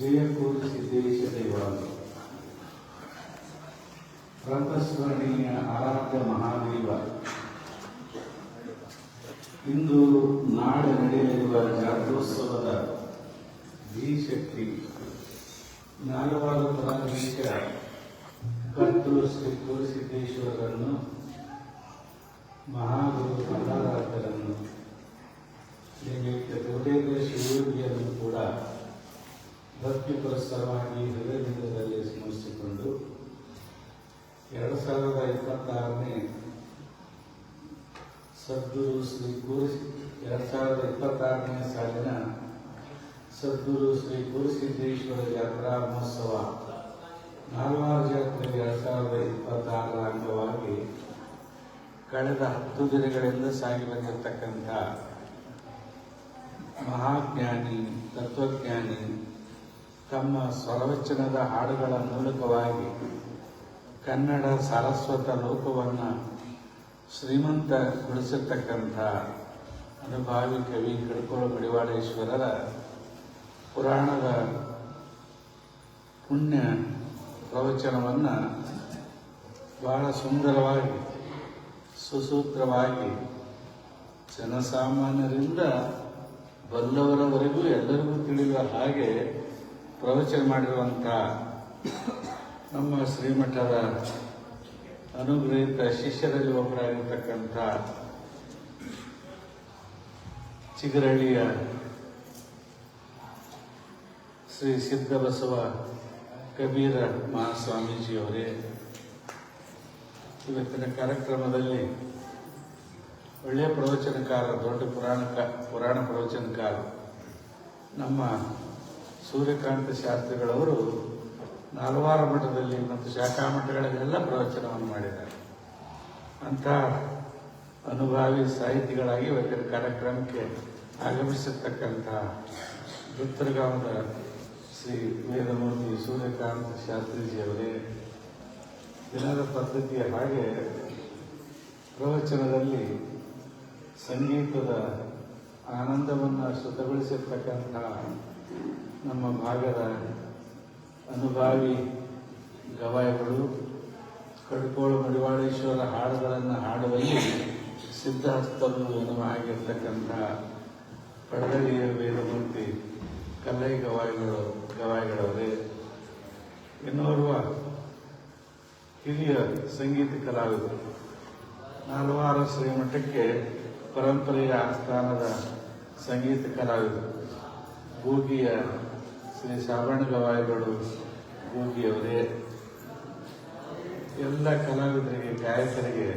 ಜಯಪುರ ಸಿದ್ದೇಶ ದೇವಾಲಯ ಪ್ರಾತಸ್ಮರಣೀಯ ಆರಾಧ್ಯ ಮಹಾದೇವ ಇಂದು ನಾಳೆ ನಡೆಯಲಿರುವ ಜಾತ್ರೋತ್ಸವದ ಧೀಶಕ್ತಿ ನಾಲ್ವಾರು ಪರಾಧೀಶ ಕರ್ತೃ ಶ್ರೀ ಗುರುಸಿದ್ದೇಶ್ವರರನ್ನು ಮಹಾಗುರು ಮಹಾರಾಜರನ್ನು ನಿಮಿತ್ತ ದುರ್ಗೇಂದ್ರ ಶಿವಯೋಗಿಯನ್ನು ಕೂಡ ಭಕ್ತಿ ಪುರಸ್ಸರವಾಗಿ ಹೃದಯದಲ್ಲಿ ಸ್ಮರಿಸಿಕೊಂಡು 2026ನೇ ಸದ್ಗುರು ಶ್ರೀ ಗುರು 2026ನೇ ಸಾಲಿನ ಸದ್ಗುರು ಶ್ರೀ ಗುರುಸಿದ್ದೇಶ್ವರ ಜಾತ್ರಾ ಮಹೋತ್ಸವ ನಾಲ್ವಾರು ಜಾತ್ರೆ 2026ರ ಅಂಗವಾಗಿ ಕಳೆದ 10 ದಿನಗಳಿಂದ ಸಾಗಿ ಬಂದಿರತಕ್ಕಂಥ ಮಹಾಜ್ಞಾನಿ ತತ್ವಜ್ಞಾನಿ ತಮ್ಮ ಸ್ವರವಚನದ ಹಾಡುಗಳ ಮೂಲಕವಾಗಿ ಕನ್ನಡ ಸಾರಸ್ವತ ಲೋಕವನ್ನು ಶ್ರೀಮಂತಗೊಳಿಸಿರ್ತಕ್ಕಂಥ ಅನುಭಾವಿ ಕವಿ ಕಡ್ಕೋಳ ಮಡಿವಾಳೇಶ್ವರರ ಪುರಾಣದ ಪುಣ್ಯ ಪ್ರವಚನವನ್ನು ಬಹಳ ಸುಂದರವಾಗಿ ಸುಸೂತ್ರವಾಗಿ ಜನಸಾಮಾನ್ಯರಿಂದ ಬಲ್ಲವರವರೆಗೂ ಎಲ್ಲರಿಗೂ ತಿಳಿಯುವ ಹಾಗೆ ಪ್ರವಚನ ಮಾಡಿರುವಂಥ ನಮ್ಮ ಶ್ರೀಮಠದ ಅನುಗ್ರಹಿತ ಶಿಷ್ಯರಲ್ಲಿ ಒಬ್ಬರಾಗಿರ್ತಕ್ಕಂಥ ಚಿಗರಳ್ಳಿಯ ಶ್ರೀ ಸಿದ್ಧಬಸವ ಕಬೀರ ಮಹಾಸ್ವಾಮೀಜಿಯವರೇ ಇವತ್ತಿನ ಕಾರ್ಯಕ್ರಮದಲ್ಲಿ ಒಳ್ಳೆಯ ಪ್ರವಚನಕಾರ, ದೊಡ್ಡ ಪುರಾಣ ಪ್ರವಚನಕಾರ ನಮ್ಮ ಸೂರ್ಯಕಾಂತ ಶಾಸ್ತ್ರಿಗಳವರು ನಾಲ್ವಾರು ಮಠದಲ್ಲಿ ಮತ್ತು ಶಾಖಾ ಮಠಗಳಲ್ಲೆಲ್ಲ ಪ್ರವಚನವನ್ನು ಮಾಡಿದ್ದಾರೆ. ಅಂಥ ಅನುಭಾವಿ ಸಾಹಿತಿಗಳಾಗಿ ಇವತ್ತಿನ ಕಾರ್ಯಕ್ರಮಕ್ಕೆ ಆಗಮಿಸಿರ್ತಕ್ಕಂಥ ಗುತ್ತರಗಾಂವದ ಶ್ರೀ ವೇದಮೂರ್ತಿ ಸೂರ್ಯಕಾಂತ ಶಾಸ್ತ್ರೀಜಿಯವರೇ, ದಿನದ ಪದ್ಧತಿಯ ಹಾಗೆ ಪ್ರವಚನದಲ್ಲಿ ಸಂಗೀತದ ಆನಂದವನ್ನು ಶ್ರುತಗೊಳಿಸಿರ್ತಕ್ಕಂಥ ನಮ್ಮ ಭಾಗದ ಅನುಭಾವಿ ಗವಾಯಿಗಳು ಕಡ್ಕೋಳ ಮಡಿವಾಳೇಶ್ವರ ಹಾಡುಗಳನ್ನು ಹಾಡುವಲ್ಲಿ ಸಿದ್ಧಹಸ್ತರು ಎನ್ನುವ ಆಗಿರ್ತಕ್ಕಂಥ ಪಡಗಲಿಯ ವೇದಮೂರ್ತಿ ಕಲ್ಲೈ ಗವಾಯಿಗಳವರೇ, ಇನ್ನೋರ್ವ ಹಿರಿಯ ಸಂಗೀತ ಕಲಾವಿದರು, ನಾಲ್ವಾರು ಶ್ರೀಮಠಕ್ಕೆ ಪರಂಪರೆಯ ಆಸ್ಥಾನದ ಸಂಗೀತ ಕಲಾವಿದರು, ಗೂಗಿಯ ಶ್ರೀ ಸಾಬಣ್ಣ ಗವಾಯಿಗಳು ಗೂಗಿಯವರೇ, ಎಲ್ಲ ಕಲಾವಿದರಿಗೆ ಗಾಯಕರಿಗೆ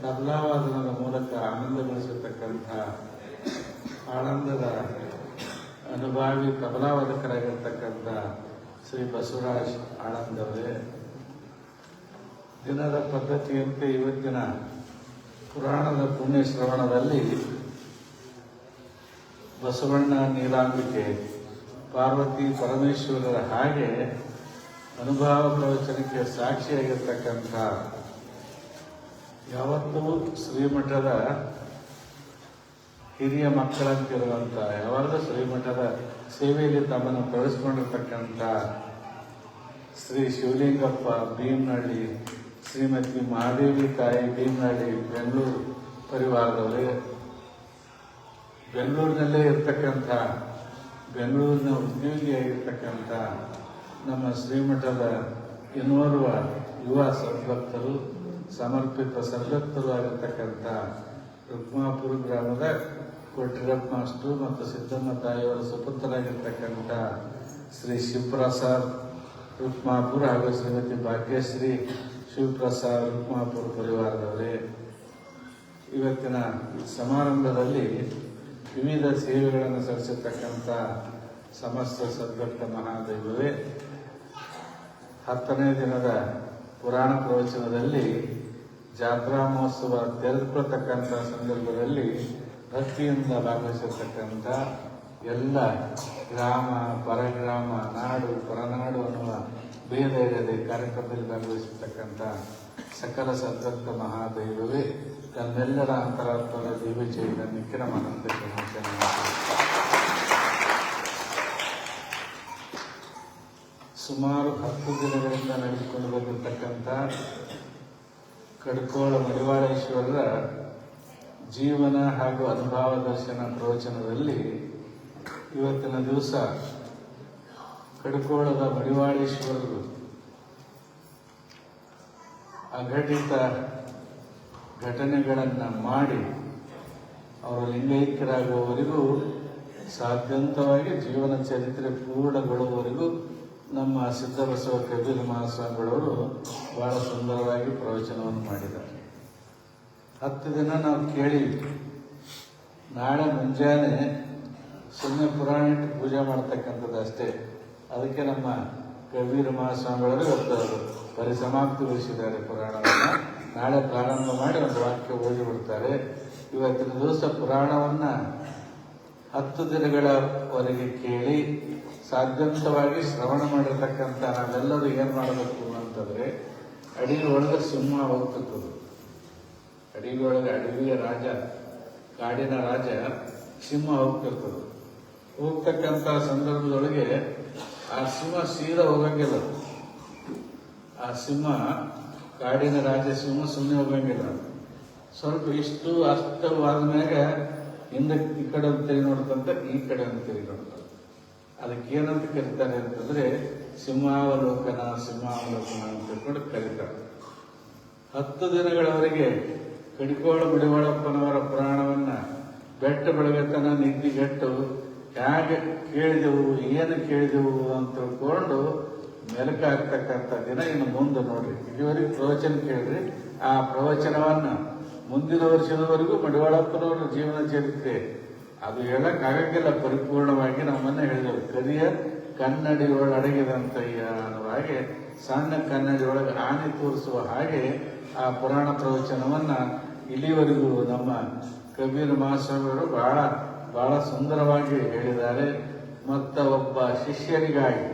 ತಬಲಾವಾದನದ ಮೂಲಕ ಆನಂದಗೊಳಿಸಿರ್ತಕ್ಕಂಥ ಆನಂದದ ಅನುಭಾವಿ ತಬಲಾವಾದಕರಾಗಿರ್ತಕ್ಕಂಥ ಶ್ರೀ ಬಸವರಾಜ್ ಆನಂದವರೇ, ದಿನದ ಪದ್ಧತಿಯಂತೆ ಇವತ್ತಿನ ಪುರಾಣದ ಪುಣ್ಯ ಶ್ರವಣದಲ್ಲಿ ಬಸವಣ್ಣ ನೀಲಾಂಬಿಕೆ ಪಾರ್ವತಿ ಪರಮೇಶ್ವರರ ಹಾಗೆ ಅನುಭವ ಪ್ರವಚನಕ್ಕೆ ಸಾಕ್ಷಿಯಾಗಿರ್ತಕ್ಕಂಥ ಯಾವತ್ತೂ ಶ್ರೀಮಠದ ಹಿರಿಯ ಮಕ್ಕಳಂತಿರುವಂಥ, ಯಾವಾಗಲೂ ಶ್ರೀಮಠದ ಸೇವೆಯಲ್ಲಿ ತಮ್ಮನ್ನು ತೊಡಗಿಸಿಕೊಂಡಿರ್ತಕ್ಕಂಥ ಶ್ರೀ ಶಿವಲಿಂಗಪ್ಪ ಭೀಮನಹಳ್ಳಿ, ಶ್ರೀಮತಿ ಮಹಾದೇವಿ ತಾಯಿ ಭೀಮನಹಳ್ಳಿ ಬೆಂಗಳೂರು ಪರಿವಾರದವರೇ, ಬೆಂಗಳೂರಿನಲ್ಲೇ ಇರ್ತಕ್ಕಂಥ ಬೆಂಗಳೂರಿನ ಉದ್ಯೋಗಿಯಾಗಿರ್ತಕ್ಕಂಥ ನಮ್ಮ ಶ್ರೀಮಠದ ಇನ್ನೋರ್ವ ಯುವ ಸದ್ಭಕ್ತರು, ಸಮರ್ಪಿತ ಸದ್ಭಕ್ತರು ಆಗಿರ್ತಕ್ಕಂಥ ರುಕ್ಮಾಪುರ ಗ್ರಾಮದ ಕೊಟ್ಟಿರಪ್ಪ ಮಾಸ್ಟರು ಮತ್ತು ಸಿದ್ದಮ್ಮ ತಾಯಿಯವರ ಸುಪುತ್ರರಾಗಿರ್ತಕ್ಕಂಥ ಶ್ರೀ ಶಿವಪ್ರಸಾದ್ ರುಕ್ಮಾಪುರ ಹಾಗೂ ಶ್ರೀಮತಿ ಭಾಗ್ಯಶ್ರೀ ಶಿವಪ್ರಸಾದ್ ರುಕ್ಮಾಪುರ ಪರಿವಾರದವರೇ, ಇವತ್ತಿನ ಸಮಾರಂಭದಲ್ಲಿ ವಿವಿಧ ಸೇವೆಗಳನ್ನು ಸಲ್ಲಿಸಿರ್ತಕ್ಕಂಥ ಸಮಸ್ತ ಸದ್ಭಕ್ತ ಮಹಾದೈವವೇ, 10ನೇ ದಿನದ ಪುರಾಣ ಪ್ರವಚನದಲ್ಲಿ ಜಾತ್ರಾ ಮಹೋತ್ಸವ ತೆರೆದುಕೊಳ್ತಕ್ಕಂಥ ಸಂದರ್ಭದಲ್ಲಿ ಭಕ್ತಿಯಿಂದ ಭಾಗವಹಿಸಿರ್ತಕ್ಕಂಥ ಎಲ್ಲ ಗ್ರಾಮ ಪರಗ್ರಾಮ ನಾಡು ಪರನಾಡು ಅನ್ನುವ ಭೇದ ಇರದೆ ಕಾರ್ಯಕ್ರಮದಲ್ಲಿ ಭಾಗವಹಿಸಿರ್ತಕ್ಕಂಥ ಸಕಲ ಸದ್ಭಕ್ತ ಮಹಾದೈವವೇ, ತನ್ನೆಲ್ಲರ ಅಂತರಾತ್ಮದ ದಿವ್ಯ ಚೈತನ್ಯಕ್ಕೆ ನಮ್ಮ ಅನಂತ ಸುಮಾರು 10 ದಿನಗಳಿಂದ ನಡೆದುಕೊಂಡು ಬಂದಿರತಕ್ಕಂಥ ಕಡ್ಕೋಳ ಮಡಿವಾಳೇಶ್ವರರ ಜೀವನ ಹಾಗೂ ಅನುಭವ ದರ್ಶನ ಪ್ರವಚನದಲ್ಲಿ ಇವತ್ತಿನ ದಿವಸ ಕಡ್ಕೋಳದ ಮಡಿವಾಳೇಶ್ವರರು ಅಘಟಿತ ಘಟನೆಗಳನ್ನು ಮಾಡಿ ಅವರು ಲಿಂಗೈಕ್ಯರಾಗುವವರೆಗೂ ಸಾಧ್ಯಂತವಾಗಿ ಜೀವನ ಚರಿತ್ರೆ ಪೂರ್ಣಗೊಳ್ಳುವವರೆಗೂ ನಮ್ಮ ಸಿದ್ಧಬಸವ ಕಬೀರ ಮಹಾಸ್ವಾಮಿಗಳವರು ಬಹಳ ಸುಂದರವಾಗಿ ಪ್ರವಚನವನ್ನು ಮಾಡಿದ್ದಾರೆ. 10 ದಿನ ನಾವು ಕೇಳಿದ್ವಿ. ನಾಳೆ ಮುಂಜಾನೆ ಸುಮ್ಮನೆ ಪುರಾಣ ಇಟ್ಟು ಪೂಜೆ ಮಾಡ್ತಕ್ಕಂಥದ್ದು ಅಷ್ಟೇ. ಅದಕ್ಕೆ ನಮ್ಮ ಕಬೀರ ಮಹಾಸ್ವಾಮಿಗಳು ಇವತ್ತು ಪರಿಸಮಾಪ್ತಿಗೊಳಿಸಿದ್ದಾರೆ ಪುರಾಣವನ್ನು. ನಾಳೆ ಪ್ರಾರಂಭ ಮಾಡಿ ಒಂದು ವಾಕ್ಯ ಓದಿ ಬಿಡ್ತಾರೆ. ಇವತ್ತಿನ ದಿವಸ ಪುರಾಣವನ್ನು 10 ದಿನಗಳವರೆಗೆ ಕೇಳಿ ಸಾಧ್ಯಂತವಾಗಿ ಶ್ರವಣ ಮಾಡಿರ್ತಕ್ಕಂಥ ನಾವೆಲ್ಲರೂ ಏನು ಮಾಡಬೇಕು ಅಂತಂದ್ರೆ, ಅಡಿಗೆ ಒಳಗೆ ಸಿಂಹ ಹೋಗ್ತಕ್ಕದು. ಅಡಿಗೆ ಒಳಗೆ ಅಡವಿಯ ರಾಜ, ಕಾಡಿನ ರಾಜ ಸಿಂಹ ಹೋಗ್ತಿರ್ತದೆ. ಹೋಗ್ತಕ್ಕಂಥ ಸಂದರ್ಭದೊಳಗೆ ಆ ಸಿಂಹ ಸೀದಾ ಹೋಗಂಗಿಲ್ಲ. ಆ ಸಿಂಹ, ಕಾಡಿನ ರಾಜ ಸಿಂಹ ಸುಮ್ಮನೆ ಹೋಗಂಗಿಲ್ಲ. ಸ್ವಲ್ಪ ಇಷ್ಟು ಅಷ್ಟು ಆದ್ಮ್ಯಾಗ ಹಿಂದಕ್ಕೆ ಈ ಕಡೆ ಒಂದು ತಿರುಗಿ ನೋಡ್ತಂತ, ಈ ಕಡೆ ಒಂದು ತಿರುಗಿ ನೋಡ್ತಾರೆ. ಅದಕ್ಕೆ ಏನಂತ ಕರೀತಾರೆ ಅಂತಂದ್ರೆ ಸಿಂಹಾವಲೋಕನ ಅಂತ ತಿಳ್ಕೊಂಡು ಕರೀತಾರೆ. 10 ದಿನಗಳವರೆಗೆ ಕಡಿಕೋಳ ಮಡಿವಾಳಪ್ಪನವರ ಪುರಾಣವನ್ನ ಬೆಟ್ಟ ಬೆಳಗತನ ನಿದ್ದಿಗೆಟ್ಟು ಹೇಗೆ ಕೇಳಿದೆವು, ಏನು ಕೇಳಿದೆವು ಅಂತ ತಿಳ್ಕೊಂಡು ಮೆಲಕ ಆಗ್ತಕ್ಕಂಥ ದಿನ ಇನ್ನು ಮುಂದೆ ನೋಡ್ರಿ. ಇಲ್ಲಿವರೆಗೆ ಪ್ರವಚನ ಕೇಳ್ರಿ. ಆ ಪ್ರವಚನವನ್ನ ಮುಂದಿನ ವರ್ಷದವರೆಗೂ ಮಡಿವಾಳಪ್ಪನವರ ಜೀವನ ಚರಿತ್ರೆ ಅದು ಹೇಳಕ್ಕಾಗಂಗಿಲ್ಲ ಪರಿಪೂರ್ಣವಾಗಿ. ನಮ್ಮನ್ನ ಹೇಳಿದೆವು, ಕರಿಯ ಕನ್ನಡಿಯೊಳಡಗಿದಂತಯ್ಯ ಅನ್ನುವ ಹಾಗೆ, ಸಣ್ಣ ಕನ್ನಡಿಯೊಳಗೆ ಆನೆ ತೋರಿಸುವ ಹಾಗೆ ಆ ಪುರಾಣ ಪ್ರವಚನವನ್ನ ಇಲ್ಲಿವರೆಗೂ ನಮ್ಮ ಕಬೀರ ಮಹಾಸ್ವಾಮಿಗಳು ಬಹಳ ಬಹಳ ಸುಂದರವಾಗಿ ಹೇಳಿದ್ದಾರೆ. ಮತ್ತ ಒಬ್ಬ ಶಿಷ್ಯನಿಗಾಗಿ,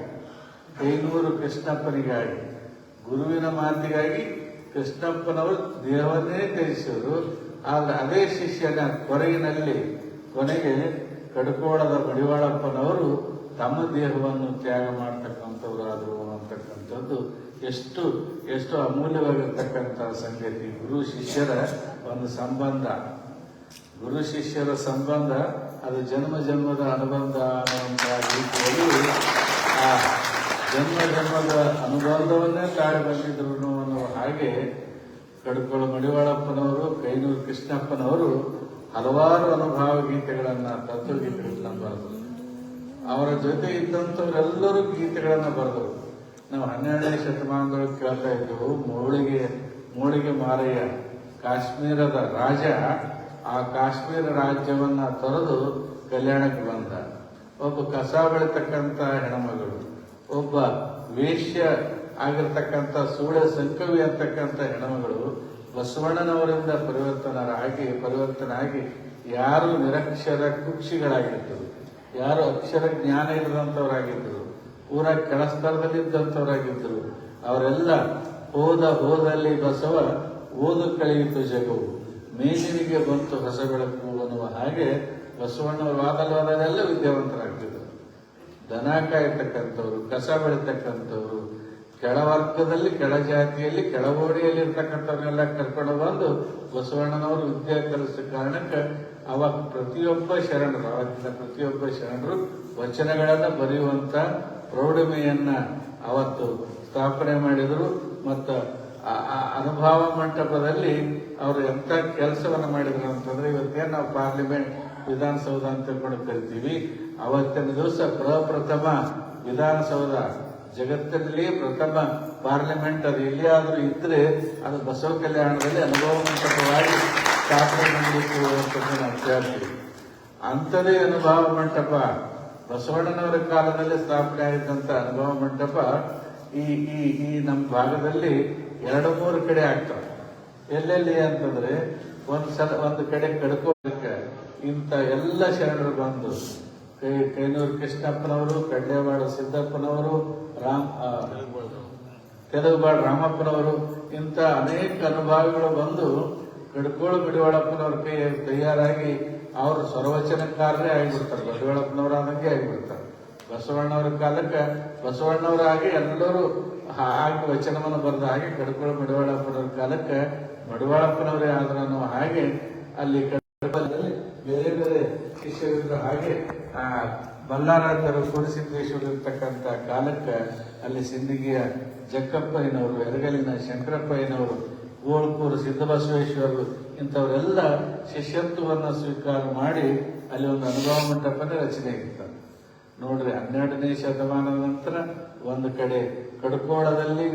ಕೈನೂರು ಕೃಷ್ಣಪ್ಪನಿಗಾಗಿ, ಗುರುವಿನ ಮಾತಿಗಾಗಿ ಕೃಷ್ಣಪ್ಪನವರು ದೇವನ್ನೇ ತ್ಯಜಿಸಿದರು. ಆದ್ರೆ ಅದೇ ಶಿಷ್ಯನ ಕೊರಗಿನಲ್ಲಿ ಕೊನೆಗೆ ಕಡ್ಕೋಳದ ಮಡಿವಾಳಪ್ಪನವರು ತಮ್ಮ ದೇಹವನ್ನು ತ್ಯಾಗ ಮಾಡ್ತಕ್ಕಂಥವರಾದರು ಅಂತಕ್ಕಂಥದ್ದು ಎಷ್ಟು ಎಷ್ಟು ಅಮೂಲ್ಯವಾಗಿರ್ತಕ್ಕಂಥ ಸಂಗತಿ. ಗುರು ಶಿಷ್ಯರ ಒಂದು ಸಂಬಂಧ, ಗುರು ಶಿಷ್ಯರ ಸಂಬಂಧ ಅದು ಜನ್ಮ ಜನ್ಮದ ಅನುಬಂಧ ಅನ್ನುವಂಥ ರೀತಿಯಲ್ಲಿ ಆ ಜನ್ಮದ ಅನುಬಂಧವನ್ನೇ ತಾಳಿ ಬಂದಿದ್ರು ಅನ್ನುವ ಹಾಗೆ ಕಡ್ಕೋಳ ಮಡಿವಾಳಪ್ಪನವರು, ಕೈನೂರು ಕೃಷ್ಣಪ್ಪನವರು ಹಲವಾರು ಅನುಭವ ಗೀತೆಗಳನ್ನ, ತತ್ವಗೀತೆಗಳನ್ನ ಬರೆದರು. ಅವರ ಜೊತೆ ಇದ್ದಂಥವರೆಲ್ಲರೂ ಗೀತೆಗಳನ್ನ ಬರೆದರು. ನಾವು 12ನೇ ಶತಮಾನದೊಳಗೆ ಕೇಳ್ತಾ ಇದ್ದೆವು, ಮೂಳಿಗೆ ಮಾರಯ್ಯ ಕಾಶ್ಮೀರದ ರಾಜ ಆ ಕಾಶ್ಮೀರ ರಾಜ್ಯವನ್ನ ತೊರೆದು ಕಲ್ಯಾಣಕ್ಕೆ ಬಂದ. ಒಬ್ಬ ಕಸ ಬೆಳತಕ್ಕಂಥ ಹೆಣ್ಮಗಳು, ಒಬ್ಬ ವೇಶ್ಯ ಆಗಿರ್ತಕ್ಕಂಥ ಸೂಳೆ ಸಂಕವಿ ಅಂತಕ್ಕಂಥ ಹೆಣ್ಮಗಳು ಬಸವಣ್ಣನವರಿಂದ ಪರಿವರ್ತನಾಗಿ ಯಾರು ನಿರಕ್ಷರ ಕುಕ್ಷಿಗಳಾಗಿದ್ದರು, ಯಾರು ಅಕ್ಷರ ಜ್ಞಾನ ಇರದಂಥವರಾಗಿದ್ದರು, ಪೂರ ಕೆಳಸ್ತರದಲ್ಲಿದ್ದಂಥವರಾಗಿದ್ದರು, ಅವರೆಲ್ಲ ಹೋದಲ್ಲಿ ಬಸವ ಓದು ಕಳೆಯಿತು ಜಗವು, ಮೇಲಿನಿಗೆ ಬಂತು ಹೊಸ ಬೆಳಕು ಅನ್ನುವ ಹಾಗೆ ಬಸವಣ್ಣವರು ವಾದಲ್ವಾದರೆಲ್ಲ ವಿದ್ಯಾವಂತರಾಗ್ತಿದ್ರು. ದನ ಕಾಯತಕ್ಕಂಥವ್ರು, ಕಸ ಬೆಳೀತಕ್ಕಂಥವ್ರು, ಕೆಳವರ್ಗದಲ್ಲಿ ಕೆಳ ಜಾತಿಯಲ್ಲಿ ಕೆಳಗೋಡಿಯಲ್ಲಿ ಇರ್ತಕ್ಕಂಥವ್ರನ್ನೆಲ್ಲ ಕರ್ಕೊಂಡು ಬಂದು ಬಸವಣ್ಣನವರು ವಿದ್ಯೆ ಕಲಿಸಿದ ಕಾರಣಕ್ಕೆ ಅವಾಗ ಪ್ರತಿಯೊಬ್ಬ ಶರಣರು ವಚನಗಳನ್ನ ಬರೆಯುವಂತ ಪ್ರೌಢಮೆಯನ್ನ ಅವತ್ತು ಸ್ಥಾಪನೆ ಮಾಡಿದರು. ಮತ್ತು ಅನುಭವ ಮಂಟಪದಲ್ಲಿ ಅವರು ಎಂತ ಕೆಲಸವನ್ನ ಮಾಡಿದ್ರು ಅಂತಂದ್ರೆ, ಇವತ್ತೇನು ನಾವು ಪಾರ್ಲಿಮೆಂಟ್ ವಿಧಾನಸೌಧ ಅಂತ ತಿಳ್ಕೊಂಡು ಕರಿತೀವಿ, ಅವತ್ತಿನ ದಿವಸ ಪ್ರಪ್ರಥಮ ವಿಧಾನಸೌಧ, ಜಗತ್ತಿನಲ್ಲಿ ಪ್ರಥಮ ಪಾರ್ಲಿಮೆಂಟ್ ಅದು ಎಲ್ಲಿಯಾದ್ರೂ ಇದ್ರೆ ಅದು ಬಸವ ಕಲ್ಯಾಣದಲ್ಲಿ ಅನುಭವ ಮಂಟಪವಾಗಿ ಸ್ಥಾಪನೆ ಮಾಡಬೇಕು ಅಂತ ನಾವು ಕೇಳ್ತೀವಿ. ಅಂಥದೇ ಅನುಭವ ಮಂಟಪ ಬಸವಣ್ಣನವರ ಕಾಲದಲ್ಲಿ ಸ್ಥಾಪನೆ ಆಗಿದ್ದಂಥ ಅನುಭವ ಮಂಟಪ ಈ ನಮ್ಮ ಭಾಗದಲ್ಲಿ 2-3 ಕಡೆ ಆಗ್ತವೆ. ಎಲ್ಲೆಲ್ಲಿ ಅಂತಂದ್ರೆ, ಒಂದು ಕಡೆ ಕಡ್ಕೋಳಕ್ಕೆ ಇಂಥ ಎಲ್ಲ ಶರಣರು ಬಂದು, ಕೈನೂರು ಕೃಷ್ಣಪ್ಪನವರು, ಕಡ್ಲೇವಾಡ ಸಿದ್ದಪ್ಪನವರು, ತೆಲುಗುಬಾಳ ರಾಮಪ್ಪನವರು, ಇಂಥ ಅನೇಕ ಅನುಭವಿಗಳು ಬಂದು ಕಡ್ಕೋಳ ಮಡಿವಾಳಪ್ಪನವ್ರ ತಯಾರಾಗಿ ಅವರು ಸ್ವರವಚನಕಾರರೇ ಆಗಿಬಿಡ್ತಾರೆ. ಮಡಿವಾಳಪ್ಪನವರ ಆದಂಗೆ ಆಗಿಬಿಡ್ತಾರೆ. ಬಸವಣ್ಣವರ ಕಾಲಕ್ಕೆ ಬಸವಣ್ಣವರ ಹಾಗೆ ಎಲ್ಲರೂ ಹಾಗೆ ವಚನವನ್ನು ಬರೆದ ಹಾಗೆ ಕಡ್ಕೋಳ ಮಡಿವಾಳಪ್ಪನವ್ರ ಕಾಲಕ್ಕೆ ಮಡಿವಾಳಪ್ಪನವರೇ ಆದ್ರ ಅನ್ನೋ ಹಾಗೆ ಅಲ್ಲಿ ಕಡಬದಲ್ಲಿ ಬೇರೆ ಬೇರೆ ಶಿಷ್ಯರಿದ್ರು. ಹಾಗೆ ಬಲ್ಲಾರಾಧ್ಯರು ಕೋಡಿಸಿದ್ದೇಶ್ವರ ಇರ್ತಕ್ಕಂಥ ಕಾಲಕ್ಕೆ ಅಲ್ಲಿ ಸಿಂದಗಿಯ ಜಕ್ಕಪ್ಪಯ್ಯನವರು, ಎಡಗಲಿನ ಶಂಕರಪ್ಪಯ್ಯನವರು, ಗೋಳ್ಕೂರು ಸಿದ್ದಬಸವೇಶ್ವರರು ಇಂಥವರೆಲ್ಲ ಶಿಷ್ಯತ್ವವನ್ನು ಸ್ವೀಕಾರ ಮಾಡಿ ಅಲ್ಲಿ ಒಂದು ಅನುಭವ ಮಂಟಪದ ರಚನೆ ಆಗಿರ್ತಾರೆ. ನೋಡ್ರಿ, 12ನೇ ಶತಮಾನದ ನಂತರ ಒಂದು ಕಡೆ ಕಡ್ಕೋಳದಲ್ಲಿ,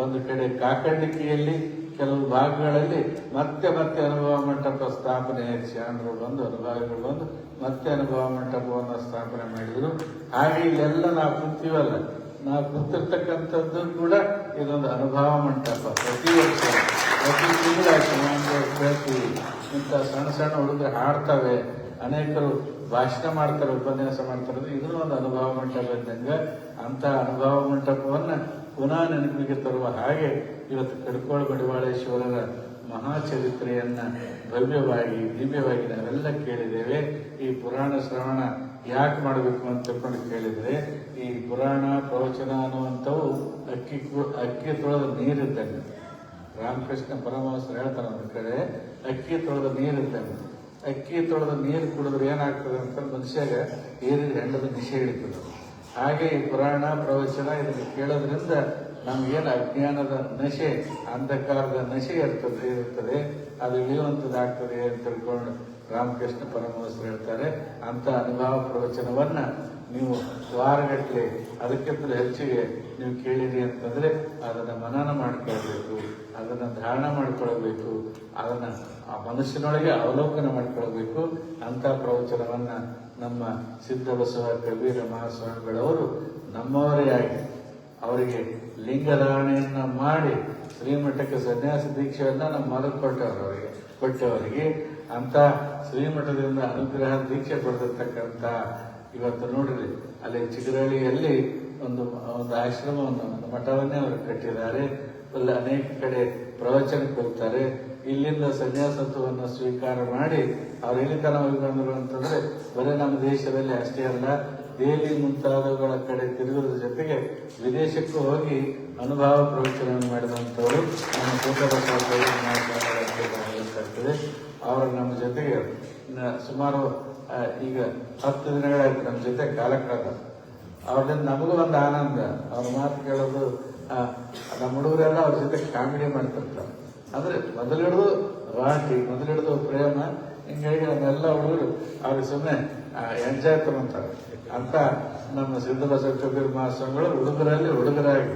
ಒಂದು ಕಡೆ ಕಾಕಂಡಿಕೆಯಲ್ಲಿ, ಕೆಲವು ಭಾಗಗಳಲ್ಲಿ ಮತ್ತೆ ಅನುಭವ ಮಂಟಪ ಸ್ಥಾಪನೆ ಶರಣರು ಬಂದು ಅನುಭವಿಗಳು ಬಂದು ಮತ್ತೆ ಅನುಭವ ಮಂಟಪವನ್ನು ಸ್ಥಾಪನೆ ಮಾಡಿದ್ರು. ಹಾಗೆ ಇಲ್ಲೆಲ್ಲ ನಾವು ಕುಂತೀವಲ್ಲ, ನಾವು ಕುಂತಿರ್ತಕ್ಕಂಥದ್ದು ಕೂಡ ಇದೊಂದು ಅನುಭವ ಮಂಟಪ. ಪ್ರತಿ ವರ್ಷ ಪ್ರತಿ ತಿಂಗಳು ಕೇಳ್ತೀವಿ. ಇಂಥ ಸಣ್ಣ ಸಣ್ಣ ಹುಡುಗರು ಹಾಡ್ತವೆ, ಅನೇಕರು ಭಾಷಣ ಮಾಡ್ತಾರೆ, ಉಪನ್ಯಾಸ ಮಾಡ್ತಾರೆ. ಇದನ್ನು ಒಂದು ಅನುಭವ ಮಂಟಪ ಇದ್ದಂಗೆ ಅಂತ ಅನುಭವ ಮಂಟಪವನ್ನ ಪುನಃ ನೆನಪಿಗೆ ತರುವ ಹಾಗೆ ಇವತ್ತು ಕಡ್ಕೋಳ ಮಡಿವಾಳೇಶ್ವರರ ಮಹಾಚರಿತ್ರೆಯನ್ನ ಭವ್ಯವಾಗಿ ದಿವ್ಯವಾಗಿ ನಾವೆಲ್ಲ ಕೇಳಿದ್ದೇವೆ. ಈ ಪುರಾಣ ಶ್ರವಣ ಯಾಕೆ ಮಾಡಬೇಕು ಅಂತ ತಿಳ್ಕೊಂಡು ಕೇಳಿದ್ರೆ, ಈ ಪುರಾಣ ಪ್ರವಚನ ಅನ್ನುವಂಥವು ಅಕ್ಕಿ ತೊಳೆದ ನೀರಿದ್ದಂಗೆ. ರಾಮಕೃಷ್ಣ ಪರಮಹಂಸರು ಹೇಳ್ತಾರೆ ಒಂದು ಕಡೆ, ಅಕ್ಕಿ ತೊಳೆದ ನೀರಿದ್ದಂಗೆ. ಅಕ್ಕಿ ತೊಳೆದ ನೀರು ಕುಡಿದ್ರೆ ಏನಾಗ್ತದೆ ಅಂತ ಮನುಷ್ಯಾಗ ಏರಿದ ಹೆಂಡದ ನಿಶೆ ಹಿಡಿತದೆ. ಹಾಗೆ ಈ ಪುರಾಣ ಪ್ರವಚನ ಇದನ್ನು ಕೇಳೋದ್ರಿಂದ ನಮಗೇನು ಅಜ್ಞಾನದ ನಶೆ, ಅಂಧಕಾರದ ನಶೆ ಇರುತ್ತದೆ, ಅದು ಇಳಿಯುವಂಥದ್ದಾಗ್ತದೆ ಅಂತ ತಿಳ್ಕೊಂಡು ರಾಮಕೃಷ್ಣ ಪರಮಹಂಸರು ಹೇಳ್ತಾರೆ. ಅಂತ ಅನುಭವ ಪ್ರವಚನವನ್ನ ನೀವು ವಾರಗಟ್ಟಲೆ ಅದಕ್ಕಿಂತಲೂ ಹೆಚ್ಚಿಗೆ ನೀವು ಕೇಳಿರಿ ಅಂತಂದ್ರೆ ಅದನ್ನ ಮನನ ಮಾಡ್ಕೊಳ್ಬೇಕು, ಅದನ್ನ ಧಾರಣ ಮಾಡ್ಕೊಳ್ಬೇಕು, ಅದನ್ನ ಆ ಮನುಷ್ಯನೊಳಗೆ ಅವಲೋಕನ ಮಾಡ್ಕೊಳ್ಬೇಕು. ಅಂತ ಪ್ರವಚನವನ್ನ ನಮ್ಮ ಸಿದ್ಧ ಬಸವ ಕಬೀರ ಮಹಾಸ್ವಾಮಿಗಳವರು ನಮ್ಮವರೇ ಆಗಿ ಅವರಿಗೆ ಲಿಂಗಧಾರಣೆಯನ್ನ ಮಾಡಿ ಶ್ರೀಮಠಕ್ಕೆ ಸನ್ಯಾಸ ದೀಕ್ಷೆಯನ್ನ ನಮ್ಮ ಮರಕ್ಕೆ ಕೊಟ್ಟವರಿಗೆ ಅಂತ ಶ್ರೀಮಠದಿಂದ ಅನುಗ್ರಹ ದೀಕ್ಷೆ ಪಡೆದಿರ್ತಕ್ಕಂಥ ಇವತ್ತು ನೋಡ್ರಿ, ಅಲ್ಲಿ ಚಿಗರಳ್ಳಿಯಲ್ಲಿ ಒಂದು ಆಶ್ರಮವನ್ನು, ಒಂದು ಮಠವನ್ನೇ ಅವರು ಕಟ್ಟಿದ್ದಾರೆ. ಅಲ್ಲಿ ಅನೇಕ ಕಡೆ ಪ್ರವಚನಕ್ಕೆ ಹೋಗ್ತಾರೆ. ಇಲ್ಲಿಂದ ಸನ್ಯಾಸತ್ವವನ್ನು ಸ್ವೀಕಾರ ಮಾಡಿ ಅವ್ರು ಎಲ್ಲಿ ತನ ಹೋಗಿ ಬಂದರು ಅಂತಂದ್ರೆ, ಬರೀ ನಮ್ಮ ದೇಶದಲ್ಲಿ ಅಷ್ಟೇ ಅಲ್ಲ, ದೆಹಲಿ ಮುಂತಾದವುಗಳ ಕಡೆ ತಿರುಗೋದ್ರ ಜೊತೆಗೆ ವಿದೇಶಕ್ಕೂ ಹೋಗಿ ಅನುಭವ ಪ್ರವಚನವನ್ನು ಮಾಡಿದಂಥವರು ನಮ್ಮ ಆಗ್ತದೆ. ಅವರು ನಮ್ಮ ಜೊತೆಗೆ ಸುಮಾರು ಈಗ 10 ದಿನಗಳಾಯ್ತು ನಮ್ಮ ಜೊತೆ ಕಾಲ ಕಳೆದ. ಅವ್ರದಿಂದ ನಮಗೂ ಒಂದು ಆನಂದ. ಅವ್ರ ಮಾತು ಕೇಳೋದು, ನಮ್ಮ ಹುಡುಗರೆಲ್ಲ ಅವ್ರ ಜೊತೆ ಕಾಮಿಡಿ ಮಾಡ್ತಿರ್ತಾರೆ. ಅಂದ್ರೆ ಮೊದಲಿಡಿದು ರಾಟಿ, ಮೊದಲಿಡಿದು ಪ್ರೇಮ, ಹಿಂಗಾಗಿ ನಮ್ಮೆಲ್ಲ ಹುಡುಗರು ಅವ್ರಿಗೆ ಸುಮ್ಮನೆ ಎಂಜಾಯ್ ತಗೊಂತಾರೆ ಅಂತ ನಮ್ಮ ಸಿದ್ಧ ಬಸವ ಕಬೀರ ಮಹಾಸ್ವಾಮಿಗಳು ಹುಡುಗರಾಗಿ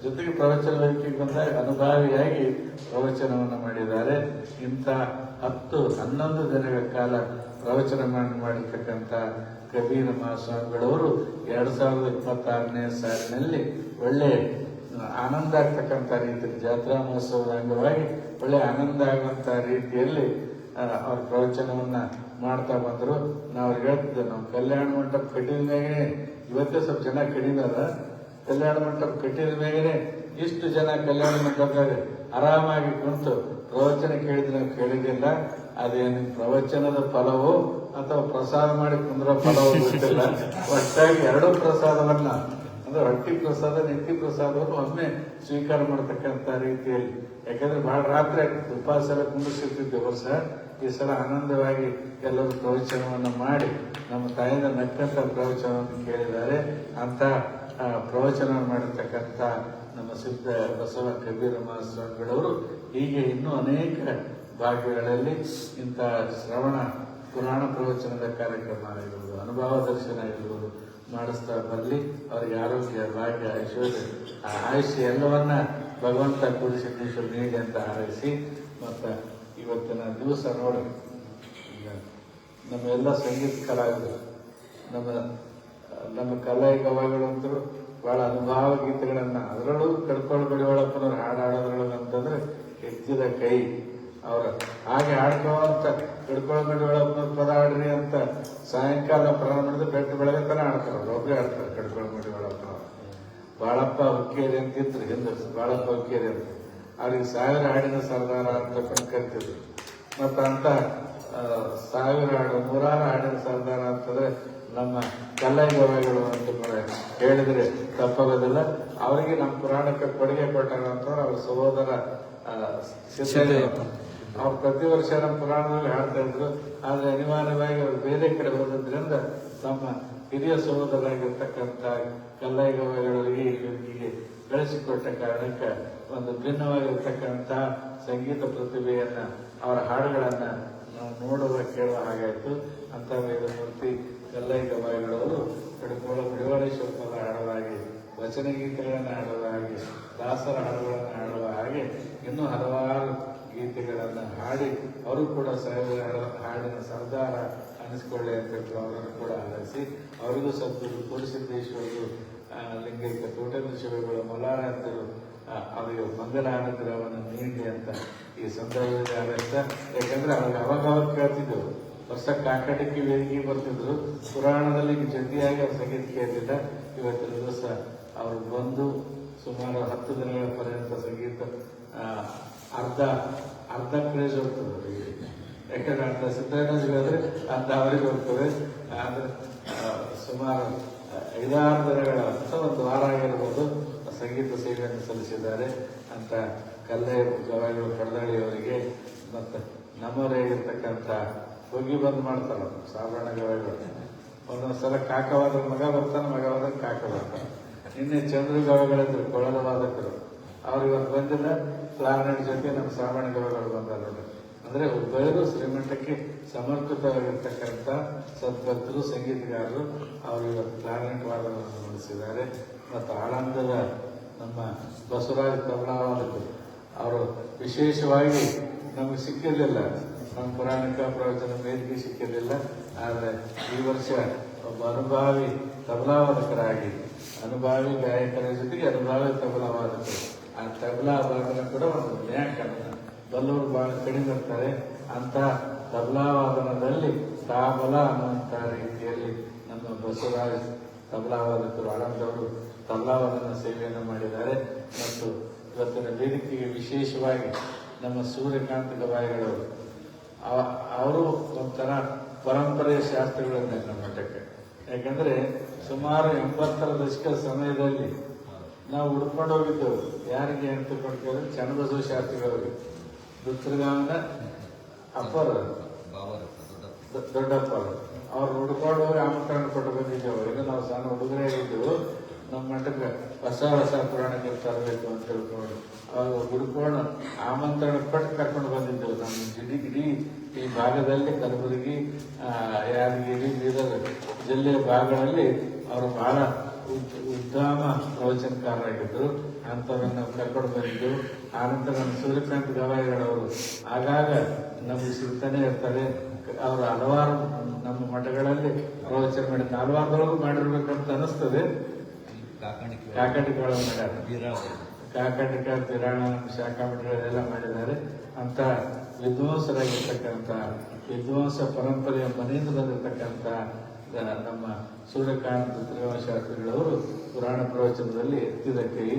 ಜೊತೆಗೆ ಪ್ರವಚನ ವೇದಿಕೆಗೆ ಬಂದಾಗ ಅನುಭಾವಿಯಾಗಿ ಪ್ರವಚನವನ್ನು ಮಾಡಿದ್ದಾರೆ. ಇಂಥ 10-11 ದಿನಗಳ ಕಾಲ ಪ್ರವಚನ ಮಾಡಿರ್ತಕ್ಕಂಥ ಕಬೀರ ಮಹಾಸ್ವಾಮಿಗಳವರು 2026ನೇ ಸಾಲಿನಲ್ಲಿ ಒಳ್ಳೆ ಆನಂದ ಆಗ್ತಕ್ಕಂಥ ರೀತಿಯಲ್ಲಿ, ಜಾತ್ರಾ ಮಹೋತ್ಸವದ ಅಂಗವಾಗಿ ಒಳ್ಳೆ ಆನಂದ ಆಗುವಂತ ರೀತಿಯಲ್ಲಿ ಅವ್ರ ಪ್ರವಚನವನ್ನ ಮಾಡ್ತಾ ಬಂದರು. ನಾವು ಹೇಳ್ತಿದ್ದೆ, ನಾವು ಕಲ್ಯಾಣ ಮಂಟಪ ಕಟ್ಟಿದ ಮೇಗನೆ ಇವತ್ತೇ ಸ್ವಲ್ಪ ಜನ ಕಡಿಮೆ ಅದ. ಕಲ್ಯಾಣ ಮಂಟಪ ಕಟ್ಟಿದ ಮೇಗನೆ ಇಷ್ಟು ಜನ ಕಲ್ಯಾಣ ಮಂಟಪದಾಗ ಆರಾಮಾಗಿ ಕುಂತು ಪ್ರವಚನ ಕೇಳಿದಿಲ್ಲ. ಅದೇನು ಪ್ರವಚನದ ಫಲವೋ ಅಥವಾ ಪ್ರಸಾದ ಮಾಡಿ ಕುಂದ್ರ ಫಲವೋ ಗೊತ್ತಿಲ್ಲ. ಒಟ್ಟಾಗಿ 2 ಪ್ರಸಾದವನ್ನ, ಅಂದ್ರೆ ರೊಟ್ಟಿ ಪ್ರಸಾದ, ನೆತ್ತಿ ಪ್ರಸಾದವನ್ನು ಒಮ್ಮೆ ಸ್ವೀಕಾರ ಮಾಡತಕ್ಕಂಥ ರೀತಿಯಲ್ಲಿ. ಯಾಕಂದ್ರೆ ಬಹಳ ರಾತ್ರಿ ಉಪವಾಸ ಎಲ್ಲ ಕುಂದಿರ್ತಿದ್ದೆ ವರ್ಷ. ಈ ಸಲ ಆನಂದವಾಗಿ ಎಲ್ಲರೂ ಪ್ರವಚನವನ್ನು ಮಾಡಿ ನಮ್ಮ ತಾಯಿಯಿಂದ ನಕ್ಕಂತ ಪ್ರವಚನವನ್ನು ಕೇಳಿದ್ದಾರೆ. ಅಂತ ಪ್ರವಚನ ಮಾಡಿರ್ತಕ್ಕಂಥ ನಮ್ಮ ಸಿದ್ಧ ಬಸವ ಕಬೀರ ಮಹಾಸ್ವಾಮಿಗಳವರು ಹೀಗೆ ಇನ್ನೂ ಅನೇಕ ಭಾಗಗಳಲ್ಲಿ ಇಂಥ ಶ್ರವಣ ಪುರಾಣ ಪ್ರವಚನದ ಕಾರ್ಯಕ್ರಮ ಆಗಿರ್ಬೋದು, ಅನುಭವ ದರ್ಶನ ಆಗಿರ್ಬೋದು ಮಾಡಿಸ್ತಾ ಬರಲಿ. ಅವರಿಗೆ ಆರೋಗ್ಯ, ಭಾಗ್ಯ, ಐಶ್ವರ್ಯ, ಆಯುಷ್ಯ ಎಲ್ಲವನ್ನ ಭಗವಂತ ಕೂಡಿಸಿದ್ದೇಶ್ವರ ನೀಡಿ ಅಂತ ಹಾರೈಸಿ, ಮತ್ತು ಇವತ್ತಿನ ದಿವಸ ನೋಡಿ, ಈಗ ನಮ್ಮ ಎಲ್ಲ ಸಂಗೀತ ಕಲಾವಿದರು, ನಮ್ಮ ಕಲಾವಿಗಳಂತೂ ಬಹಳ ಅನುಭವ ಗೀತೆಗಳನ್ನ, ಅದರಲ್ಲೂ ಕಡ್ಕೋಳ ಮಡಿವಾಳಪ್ಪನವ್ರು ಹಾಡೋದ್ರೊಳಗಂತಂದ್ರೆ ಎತ್ತಿದ ಕೈ. ಅವ್ರ ಹಾಗೆ ಹಾಡ್ಕೋಂತ ಕಡ್ಕೋಳ ಮಡಿವಾಳಪ್ಪನವ್ರ ಪದ ಹಾಡ್ರಿ ಅಂತ ಸಾಯಂಕಾಲ ಪ್ರಾರಂಭ ಮಾಡಿದ್ರೆ ಬೆಟ್ಟ ಬೆಳಗತನ ಆಡ್ತಾರೆ. ಅವ್ರು ಒಬ್ಬರೇ ಆಡ್ತಾರೆ ಕಡ್ಕೋಳ ಮಡಿವಾಳಪ್ಪನವ್ರು. ಬಾಳಪ್ಪ ಹುಕ್ಕೇರಿ ಅಂತಿದ್ರು ಹಿಂದೆ, ಬಾಳಪ್ಪ ಹುಕ್ಕೇರಿ ಅಂತ. ಅವ್ರಿಗೆ 1000 ಹಾಡಿನ ಸರ್ದಾರ ಅಂತ ಕರಿತಿದ್ರು. ಮತ್ತ ಅಂತ 1000 ಹಾಡು, 100 ಹಾಡಿನ ಸರ್ದಾರ ಅಂತಂದ್ರೆ ನಮ್ಮ ಕಲ್ಲೈ ಗವಾಯಿಗಳು ಅಂತ ಹೇಳಿದ್ರೆ ತಪ್ಪಾಗೋದಿಲ್ಲ. ಅವರಿಗೆ ನಮ್ಮ ಪುರಾಣಕ್ಕೆ ಕೊಡುಗೆ ಕೊಟ್ಟಾರಂತವ್ರು ಅವ್ರ ಸಹೋದರ ಸಿದ್ದಯ್ಯ. ಅವ್ರು ಪ್ರತಿ ವರ್ಷ ನಮ್ಮ ಪುರಾಣದಲ್ಲಿ ಹಾಡ್ತಾ ಇದ್ರು. ಆದ್ರೆ ಅನಿವಾರ್ಯವಾಗಿ ಅವ್ರು ಬೇರೆ ಕಡೆ ಹೋದ್ರಿಂದ ತಮ್ಮ ಹಿರಿಯ ಸಹೋದರಾಗಿರ್ತಕ್ಕಂಥ ಕಲ್ಲೈ ಗವಾಯಿಗಳಿಗೆ ಇವರಿಗೆ ಬೆಳೆಸಿಕೊಟ್ಟ ಕಾರಣಕ್ಕೆ ಒಂದು ಭಿನ್ನವಾಗಿರ್ತಕ್ಕಂಥ ಸಂಗೀತ ಪ್ರತಿಭೆಯನ್ನ ಅವರ ಹಾಡುಗಳನ್ನ ನಾವು ನೋಡುವ ಕೇಳುವ ಹಾಗಾಯ್ತು. ಅಂತ ವೇದಮೂರ್ತಿ ಕಲ್ಲೈ ಗವಾಯಿಗಳವರು ಕಡಕೋಳ ಬಿಡುವಳೇಶ್ವರ ಹಾಡುವ ಹಾಗೆ, ವಚನ ಗೀತೆಗಳನ್ನು ಹಾಡುವ ಹಾಗೆ, ದಾಸರ ಹಾಡುಗಳನ್ನು ಹಾಡುವ ಹಾಗೆ ಇನ್ನೂ ಹಲವಾರು ಗೀತೆಗಳನ್ನು ಹಾಡಿ ಅವರು ಕೂಡ ಹಾಡಿನ ಸರ್ದಾರ ಅನಿಸ್ಕೊಳ್ಳಿ ಅಂತ ಅವರನ್ನು ಕೂಡ ಆಧರಿಸಿ ಅವರಿಗೂ ಸದ್ಗುರು ಕೋಡಿಸಿದ್ದೇಶ್ವರರು, ಲಿಂಗೈಕ ತೋಟದ ಶಿವಗಳು, ಮಲಾನಂದರು ಅವರಿಗೆ ಮಂಗಲಾನುಗ್ರಹವನ್ನು ನೀಡಿ ಅಂತ ಈ ಸಂದರ್ಭದಲ್ಲಿ ಆಡಳಿತ. ಯಾಕಂದ್ರೆ ಅವಾಗ ಕೇಳ್ತಿದ್ದೆವು, ವರ್ಷ ಕಾಕಟಕ್ಕೆ ವೇದಿಕೆ ಬರ್ತಿದ್ರು, ಪುರಾಣದಲ್ಲಿ ಜೊತೆಯಾಗಿ ಅವ್ರ ಸಂಗೀತ ಕೇಳಿಲ್ಲ. ಇವತ್ತಿನ ದಿವಸ ಅವರು ಬಂದು ಸುಮಾರು 10 ದಿನಗಳ ಪರ್ಯಂತ ಸಂಗೀತ ಅರ್ಧ ಕ್ರೇಜ್ ಹೋಗ್ತದೆ ಅವರಿಗೆ. ಯಾಕಂದ್ರೆ ಅರ್ಧ ಸಿದ್ದರಾಮಯ್ಯ ಹೇಳಿದ್ರೆ ಅರ್ಧ ಅವರಿಗೆ ಹೋಗ್ತದೆ. ಅಂದ್ರೆ ಸುಮಾರು 5-6 ದಿನಗಳ ಅಥವಾ ಒಂದು ವಾರ ಆಗಿರ್ಬೋದು ಸಂಗೀತ ಸೇವೆಯನ್ನು ಸಲ್ಲಿಸಿದ್ದಾರೆ ಅಂತ ಕಲ್ಲೈ ಗವಾಯಿಗಳು ಕಡದಾಳಿಯವರಿಗೆ ಮತ್ತು ನಮ್ಮವರಾಗಿರ್ತಕ್ಕಂಥ ಹೋಗಿ ಬಂದ್ ಮಾಡ್ತಾರ ಸಾಬಣ್ಣ ಗವಾಯಿಗಳು. ಒಂದೊಂದ್ಸಲ ಕಾಕವಾದ ಮಗ ಬರ್ತಾನೆ, ಮಗವಾದ ಕಾಕ ಬರ್ತಾನೆ. ನಿನ್ನೆ ಚಂದ್ರ ಗವಾಯಿಗಳಿದ್ರು ಕೊಳಲ ವಾದಕರು, ಅವ್ರು ಇವತ್ತು ಬಂದಿಲ್ಲ. ಕ್ಲಾರ್ನೆಟ್ ಜೊತೆ ನಮ್ಮ ಸಾಬಣ್ಣ ಗವಾಯಿಗಳು ಬಂದಾರ. ಅಂದ್ರೆ ಒಬ್ಬರು ಶ್ರೀಮಂತಕ್ಕೆ ಸಮರ್ಪಿತವಾಗಿರ್ತಕ್ಕಂಥ ಸದ್ಭಕ್ತರು, ಸಂಗೀತಗಾರರು. ಅವರು ಇವತ್ತು ಕ್ಲಾರ್ನೆಟ್ ವಾದನವನ್ನು ನಡೆಸಿದ್ದಾರೆ. ಮತ್ತು ಆಳಂದದ ನಮ್ಮ ಬಸವರಾಜ್ ತಬಲಾವಾದಕರು ಅವರು ವಿಶೇಷವಾಗಿ ನಮಗೆ ಸಿಕ್ಕಿರಲಿಲ್ಲ, ನಮ್ಮ ಪುರಾಣಿಕ ಪ್ರವಚನ ವೇದಿಕೆ ಸಿಕ್ಕಿರಲಿಲ್ಲ. ಆದರೆ ಈ ವರ್ಷ ಒಬ್ಬ ಅನುಭಾವಿ ತಬಲಾವಾದಕರಾಗಿ, ಅನುಭಾವಿ ಗಾಯಕರ ಜೊತೆಗೆ ಅನುಭಾವಿ ತಬಲಾವಾದಕರು. ಆ ತಬಲಾ ವಾದನ ಕೂಡ ಒಂದು ನ್ಯಾಕರಣ ಬಲ್ಲವರು ಬಹಳ ಕಡಿಮೆ ಇರ್ತಾರೆ. ಅಂತ ತಬಲಾವಾದನದಲ್ಲಿ ತಾಬಲ ಅನ್ನುವಂಥ ರೀತಿಯಲ್ಲಿ ನಮ್ಮ ಬಸವರಾಜ್ ತಬಲಾವಾದಕರು ಆಳಂದವರು ತಬಲಾವಾದನ ಸೇವೆಯನ್ನು ಮಾಡಿದ್ದಾರೆ. ಮತ್ತು ಇವತ್ತಿನ ವೇದಿಕೆಗೆ ವಿಶೇಷವಾಗಿ ನಮ್ಮ ಸೂರ್ಯಕಾಂತ ಗವಾಯಿಗಳವರು, ಅವರು ಒಂಥರ ಪರಂಪರೆಯ ಶಾಸ್ತ್ರಿಗಳಿಂದ ನಮ್ಮ ಮಠಕ್ಕೆ. ಯಾಕಂದ್ರೆ ಸುಮಾರು 80ರ ದಶಕದ ಸಮಯದಲ್ಲಿ ನಾವು ಹುಡ್ಕೊಂಡು ಹೋಗಿದ್ದೆವು. ಯಾರಿಗೆ ಅಂತ ಕೊಡ್ತೇವೆ? ಚನ್ನಬಸವ ಶಾಸ್ತ್ರಿಗಳವರಿಗೆ, ದುತ್ರಗಾಂವನ ಅಪ್ಪರ ದೊಡ್ಡಪ್ಪ ಅವ್ರು ಹುಡ್ಕೊಂಡು ಹೋಗಿ ಆಮಂತ್ರಣ ಕೊಟ್ಟು ಬಂದಿದ್ದೆವು. ಈಗ ನಾವು ಸಣ್ಣ ಹುಡುಗರೇ ಆಗಿದ್ದೆವು. ನಮ್ಮ ಮಠಕ್ಕೆ ಹೊಸ ಪುರಾಣಕ್ಕೆ ತರಬೇಕು ಅಂತ ತಿಳ್ಕೊಂಡು ಅವಾಗ ಹುಡ್ಕೊಂಡು ಆಮಂತ್ರಣ ಕೊಟ್ಟು ಕರ್ಕೊಂಡು ಬಂದಿದ್ದೆವು. ನಮ್ಮ ಇಡೀ ಈ ಭಾಗದಲ್ಲಿ ಕಲಬುರಗಿ, ಯಾದಗಿರಿ, ಬೀದರ್ ಜಿಲ್ಲೆಯ ಭಾಗಗಳಲ್ಲಿ ಅವರು ಬಹಳ ಉತ್ತಮ ಪ್ರವಚನಕಾರರಾಗಿದ್ದರು. ಅಂಥವನ್ನ ಕರ್ಕೊಂಡು ಬಂದಿದ್ದೆವು. ಆನಂತರ ನಮ್ಮ ಸೂರ್ಯಕಾಂತ್ ಗವಾಯಿಗಳವರು ಆಗಾಗ ನಮಗೆ ಸಿಗ್ತಾನೆ ಇರ್ತಾರೆ. ಅವರು ಹಲವಾರು ನಮ್ಮ ಮಠಗಳಲ್ಲಿ ಪ್ರವಚನ ಮಾಡಿದ, ಹಲವಾರದೊಳಗೂ ಮಾಡಿರ್ಬೇಕಂತ ಅನಿಸ್ತದೆ. ಕಾಕಟಿಗಳು ಮಾಡ್ಯಾರ, ಕಾಕಟಿಕ ಪಿರಾಣ ಶಾಖಾ ಮಠಗಳೆಲ್ಲ ಮಾಡಿದ್ದಾರೆ. ಅಂತ ವಿದ್ವಾಂಸರಾಗಿರ್ತಕ್ಕಂಥ ವಿದ್ವಾಂಸ ಪರಂಪರೆಯ ಮನೆಯಿಂದ ಬಂದಿರತಕ್ಕಂಥ ನಮ್ಮ ಸೂರ್ಯಕಾಂತ್ ತ್ರಿವಂಶಾಸ್ತ್ರಿಗಳವರು ಪುರಾಣ ಪ್ರವಚನದಲ್ಲಿ ಎತ್ತಿದ ಕೈ.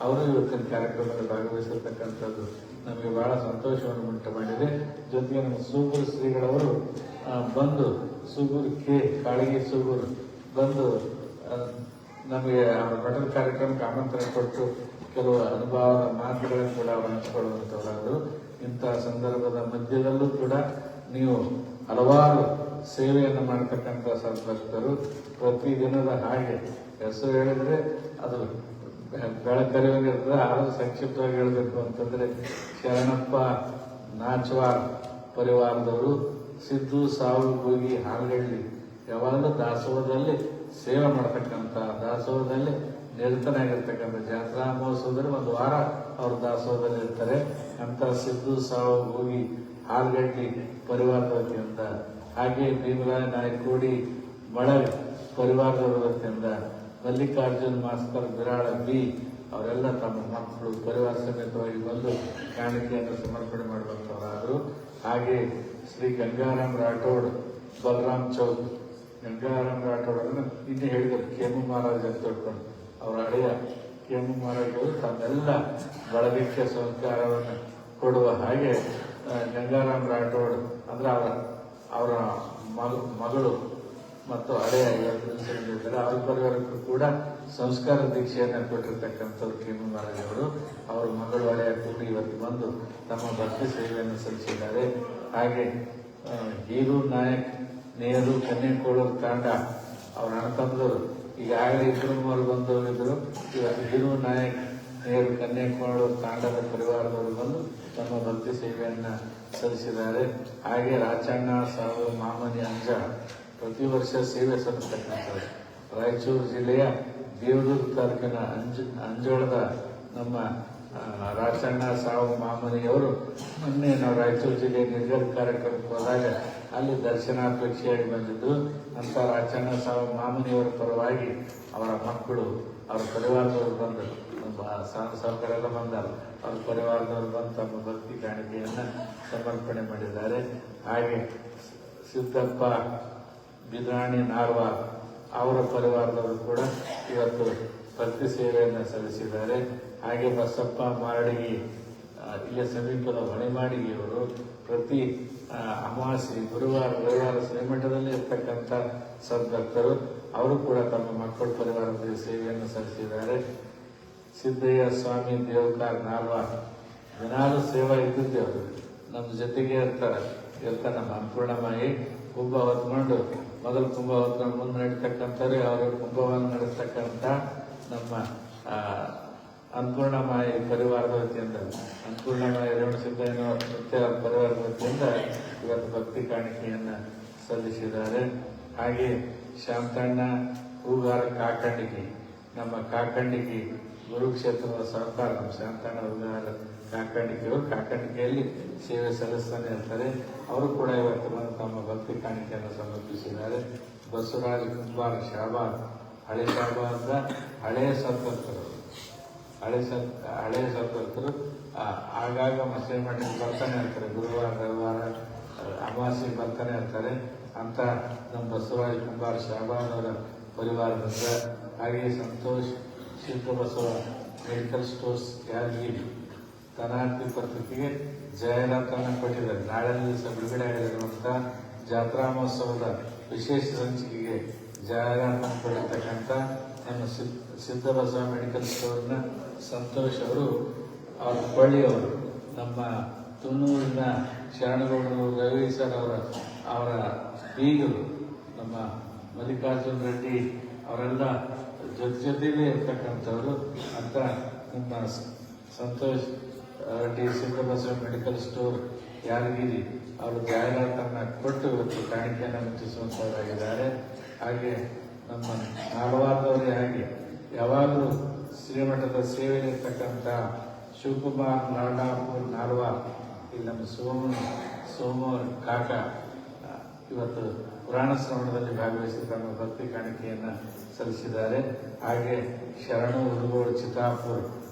ಅವರು ಇವತ್ತಿನ ಕಾರ್ಯಕ್ರಮದಲ್ಲಿ ಭಾಗವಹಿಸಿರ್ತಕ್ಕಂಥದ್ದು ನಮಗೆ ಬಹಳ ಸಂತೋಷವನ್ನು ಉಂಟು ಮಾಡಿದೆ. ಜೊತೆಗೆ ನಮ್ಮ ಸೂಗೂರು ಶ್ರೀಗಳವರು ಬಂದು, ಸೂಗೂರು ಕಾಳಗಿ ಸೂಗೂರು ಬಂದು ನಮಗೆ ಅವರ ಮಠದ ಕಾರ್ಯಕ್ರಮಕ್ಕೆ ಆಮಂತ್ರಣ ಕೊಟ್ಟು ಕೆಲವು ಅನುಭವದ ಮಾತುಗಳನ್ನು ಕೂಡ ಅವರು ಹಂಚಿಕೊಳ್ಳುವಂಥವರಾದರು. ಇಂತಹ ಸಂದರ್ಭದ ಮಧ್ಯದಲ್ಲೂ ಕೂಡ ನೀವು ಹಲವಾರು ಸೇವೆಯನ್ನು ಮಾಡತಕ್ಕಂಥ ಸದ್ಭಕ್ತರು. ಪ್ರತಿದಿನದ ಹಾಗೆ ಹೆಸರು ಹೇಳಿದ್ರೆ ಅದು ಬೆಳಕರಿವಾಗಿರ್ತದೆ. ಆದರೂ ಸಂಕ್ಷಿಪ್ತವಾಗಿ ಹೇಳಬೇಕು ಅಂತಂದ್ರೆ ಶರಣಪ್ಪ ನಾಚ್ವಾರ್ ಪರಿವಾರದವರು, ಸಿದ್ದು ಸಾವು ಹೋಗಿ ಹಾಲ್ಗಳ್ಳಿ ಯಾವಾಗಲೂ ದಾಸೋಹದಲ್ಲಿ ಸೇವೆ ಮಾಡತಕ್ಕಂಥ, ದಾಸೋಹದಲ್ಲಿ ನಿರತನಾಗಿರ್ತಕ್ಕಂಥ, ಜಾತ್ರಾ ಮಹೋತ್ಸವದಲ್ಲಿ ಒಂದು ವಾರ ಅವರು ದಾಸೋಹದಲ್ಲಿ ಇರ್ತಾರೆ. ಅಂತ ಸಿದ್ದು ಸಾವು ಹೋಗಿ ಹಾಲ್ಗಡ್ಡಿ ಪರಿವಾರದ ವತಿಯಿಂದ, ಹಾಗೆ ಭೀಮರಾಯ ನಾಯಕೋಡಿ ಬಳಗ್ ಪರಿವಾರದವರ ವತಿಯಿಂದ, ಮಲ್ಲಿಕಾರ್ಜುನ್ ಮಾಸ್ತರ್ ಬಿರಾಳ ಬಿ ಅವರೆಲ್ಲ ತಮ್ಮ ಮಕ್ಕಳು ಪರಿವಾರ ಸಮೇತವಾಗಿ ಬಂದು ಕಾಣಿಕೆಯನ್ನು ಸಮರ್ಪಣೆ ಮಾಡುವಂಥವರಾದರು. ಹಾಗೆ ಶ್ರೀ ಗಂಗಾರಾಮ್ ರಾಠೋಡ್, ಬಲರಾಮ್ ಚೌಕ್, ಗಂಗಾರಾಮ್ ರಾಠೋಡ್ ಅದನ್ನು ಇನ್ನೇ ಹೇಳಿದರು ಕೇಮು ಮಹಾರಾಜ್ ಅಂತ ತಿಳ್ಕೊಂಡು, ಅವರ ಹಳೆಯ ಕೇಮು ಮಹಾರಾಜರು ತಮ್ಮೆಲ್ಲ ಬಳಗಕ್ಕೆ ಸಂಸ್ಕಾರವನ್ನು ಕೊಡುವ ಹಾಗೆ ಗಂಗಾರಾಮ್ ರಾಠೋಡ್ ಅಂದ್ರೆ ಅವರ ಮಗಳು ಮತ್ತು ಹಳೆಯ 50 ದಿವಸಗಳಿದ್ದಾರೆ ಅವ್ರ ಪರಿವಾರಕ್ಕೂ ಕೂಡ ಸಂಸ್ಕಾರ ದೀಕ್ಷೆಯನ್ನು ಕೊಟ್ಟಿರ್ತಕ್ಕಂಥವ್ರು ಕಿಮ್ಮಿ ಮಹಾರಾಜ್ ಅವರು ಮಗಳು ಹಳೆಯ ಕೂಡಿ ಇವತ್ತು ಬಂದು ತಮ್ಮ ಭಕ್ತಿ ಸೇವೆಯನ್ನು ಸಲ್ಲಿಸಿದ್ದಾರೆ. ಹಾಗೆ ಹೀರು ನಾಯಕ್ ನೆಹರು ಕನ್ಯಾಕೋಳೂರು ತಾಂಡ ಅವ್ರ ಅಣ್ಣತಮ್ಮದವರು ಈಗಾಗಲೇ 2-3 ಬಂದು ಹೋಗಿದ್ರು. ಇವತ್ತು ಹೀರು ನಾಯಕ್ ನೆಹರು ಕನ್ಯಾಕೋಳೂರು ತಾಂಡದ ಪರಿವಾರದವರು ಬಂದು ತಮ್ಮ ಭಕ್ತಿ ಸೇವೆಯನ್ನು ಸಲ್ಲಿಸಿದ್ದಾರೆ. ಹಾಗೆ ರಾಚಣ್ಣ ಸಾವು ಮಾಮನಿ ಅಂಜ ಪ್ರತಿ ವರ್ಷ ಸೇವೆ ಸಲ್ಲಿಸ್ತಕ್ಕಂಥದ್ದು. ರಾಯಚೂರು ಜಿಲ್ಲೆಯ ದೇವದುರ್ಗ ತಾಲೂಕಿನ ಅಂಜೋಳದ ನಮ್ಮ ರಾಚಣ್ಣ ಸಾವು ಮಾಮನಿಯವರು ಮೊನ್ನೆ ನಾವು ರಾಯಚೂರು ಜಿಲ್ಲೆ ನಿರ್ಗತ ಕಾರ್ಯಕ್ರಮಕ್ಕೆ ಹೋದಾಗ ಅಲ್ಲಿ ದರ್ಶನಾಪೇಕ್ಷೆಯಾಗಿ ಬಂದಿದ್ದು. ಅಂತ ರಾಚಣ್ಣ ಸಾವು ಮಾಮನಿಯವರ ಪರವಾಗಿ ಅವರ ಮಕ್ಕಳು ಅವರ ಪರಿವಾರದವರು ಬಂದು ಸಾವುಕಾರೆಲ್ಲ ಬಂದಾರ ಅವ್ರ ಪರಿವಾರದವರು ಬಂದು ತಮ್ಮ ಭಕ್ತಿ ಕಾಣಿಕೆಯನ್ನು ಸಮರ್ಪಣೆ ಮಾಡಿದ್ದಾರೆ. ಹಾಗೆ ಸಿದ್ದಪ್ಪ ಬಿದ್ರಾಣಿ ನಾರ್ವಾರ್ ಅವರ ಪರಿವಾರದವರು ಕೂಡ ಇವತ್ತು ಭಕ್ತಿ ಸೇವೆಯನ್ನು ಸಲ್ಲಿಸಿದ್ದಾರೆ. ಹಾಗೆ ಬಸಪ್ಪ ಮಾರಡಿಗಿ ಇಲ್ಲಿಯ ಸಮೀಪದ ಹೊಳೆಮಾಡಿಗೆಯವರು ಪ್ರತಿ ಅಮಾವಾಸ್ಯೆ ಗುರುವಾರ ರವಿವಾರ ಶ್ರೀಮಠದಲ್ಲಿ ಇರ್ತಕ್ಕಂಥ ಸದ್ಭಕ್ತರು ಅವರು ಕೂಡ ತಮ್ಮ ಮಕ್ಕಳ ಪರಿವಾರದ ಸೇವೆಯನ್ನು ಸಲ್ಲಿಸಿದ್ದಾರೆ. ಸಿದ್ದಯ್ಯ ಸ್ವಾಮಿ ದೇವಕಾರ್ ನಾಲ್ವಾರ್ ದಿನಾಲು ಸೇವಾ ಇದ್ದಿದ್ದೆ ಅವರು ನಮ್ಮ ಜೊತೆಗೆ ಇರ್ತಾರೆ ನಮ್ಮ ಅನ್ನಪೂರ್ಣಮಾಯಿ ಕುಂಭ ಹೊತ್ಕೊಂಡು ಮೊದಲು ಕುಂಭ ಹೊತ್ಕೊಂಡು ಮುಂದೆ ನಡೀತಕ್ಕಂಥವ್ರೆ ಅವರು ಕುಂಭವನ್ನು ನಡೆಸ್ತಕ್ಕಂಥ ನಮ್ಮ ಅನ್ನಪೂರ್ಣಮಾಯಿ ಪರಿವಾರದ ವತಿಯಿಂದ ಅನ್ನಪೂರ್ಣಮಾಯಿ ರೇವಣಸಿದ್ದಯ್ಯನ ಮತ್ತೆ ಅವರ ಪರಿವಾರದ ವತಿಯಿಂದ ಇವತ್ತು ಭಕ್ತಿ ಕಾಣಿಕೆಯನ್ನು ಸಲ್ಲಿಸಿದ್ದಾರೆ. ಹಾಗೆ ಶಾಂತಣ್ಣ ಹೂಗಾರ ಕಾಕಂಡಿಗಿ ನಮ್ಮ ಕಾಕಂಡಿಗಿ ಗುರುಕ್ಷೇತ್ರದ ಸಹಕಾರ ನಮ್ಮ ಶಾಂತಣ್ಣ ಹೂಗಾರ ಕಾಕಂಡಿಕೆಯವರು ಕಾಕಂಡಿಕೆಯಲ್ಲಿ ಸೇವೆ ಸಲ್ಲಿಸ್ತಾನೆ ಇರ್ತಾರೆ. ಅವರು ಕೂಡ ಇವತ್ತು ಬಂದು ತಮ್ಮ ಭಕ್ತಿ ಕಾಣಿಕೆಯನ್ನು ಸಮರ್ಪಿಸಿದ್ದಾರೆ. ಬಸವರಾಜ್ ಕುಂಬಾರ ಶಾಬಾದ್ ಹಳೆ ಶಾಬಾದ ಹಳೆಯ ಸದ್ಭಕ್ತರು ಹಳೆಯ ಸದ್ಭಕ್ತರು ಆಗಾಗ ಮಸೀದಿ ಮಠಕ್ಕೆ ಬರ್ತಾನೆ ಇರ್ತಾರೆ. ಗುರುವಾರ ರವಿವಾರ ಅಮಾವಾಸ್ಯೆ ಬರ್ತಾನೆ ಇರ್ತಾರೆ. ಅಂತ ನಮ್ಮ ಬಸವರಾಜ್ ಕುಂಬಾರ ಶಾಬಾದ್ ಅವರ ಪರಿವಾರದಿಂದ ಹಾಗೆಯೇ ಸಂತೋಷ್ ಸಿದ್ಧ ಬಸವ ಮೆಡಿಕಲ್ ಸ್ಟೋರ್ಸ್ ಯಾದಗಿರಿ ತನಾರ್ತಿ ಪತ್ರಿಕೆಗೆ ಜಾಹೀರಾತನ್ನು ಕೊಟ್ಟಿದ್ದಾರೆ. ನಾಳೆ ದಿವಸ ಬಿಡುಗಡೆ ಆಗಿರುವಂಥ ಜಾತ್ರಾ ಮಹೋತ್ಸವದ ವಿಶೇಷ ಸಂಚಿಕೆಗೆ ಜಾಹೀರಾತನ್ನು ಕೊಟ್ಟಿರ್ತಕ್ಕಂಥ ನಮ್ಮ ಸಿದ್ಧ ಬಸವ ಮೆಡಿಕಲ್ ಸ್ಟೋರ್ನ ಸಂತೋಷ್ ಅವರು ಅವ್ರ ಕೊಳ್ಳಿಯವರು ನಮ್ಮ ತುನ್ನೂರಿನ ಶರಣಗೌಡರು ರವಿ ಸರ್ ಅವರ ಬೀಗರು ನಮ್ಮ ಮಲ್ಲಿಕಾರ್ಜುನ್ ರೆಡ್ಡಿ ಅವರೆಲ್ಲ ಜೊತೆಲೇ ಇರ್ತಕ್ಕಂಥವ್ರು ಅಂತ ನಮ್ಮ ಸಂತೋಷ್ ರೆಡ್ಡಿ ಸಿದ್ಧ ಬಸವ ಮೆಡಿಕಲ್ ಸ್ಟೋರ್ ಯಾದಗಿರಿ ಅವರು ಜಾಹೀರಾತನ್ನು ಕೊಟ್ಟು ಇವತ್ತು ಕಾಣಿಕೆಯನ್ನು ಮುಟ್ಟಿಸುವಂತವರಾಗಿದ್ದಾರೆ. ಹಾಗೆ ನಮ್ಮ ನಾಲ್ವಾರದವರೇ ಹಾಗೆ ಯಾವಾಗಲೂ ಶ್ರೀಮಠದ ಸೇವೆಯಲ್ಲಿರ್ತಕ್ಕಂಥ ಶಿವಕುಮಾರ್ ನಾಡಾಪುರ್ ನಾಲ್ವಾರ್ ಇಲ್ಲಿ ನಮ್ಮ ಸೋಮ ಕಾಕ ಇವತ್ತು ಪುರಾಣ ಶ್ರವಣದಲ್ಲಿ ಭಾಗವಹಿಸಿ ತಮ್ಮ ಭಕ್ತಿ ಕಾಣಿಕೆಯನ್ನು ಸಲ್ಲಿಸಿದ್ದಾರೆ. ಹಾಗೆ ಶರಣು ಹುಡುಗೋಡು ಚಿತ್ತಾಪುರ್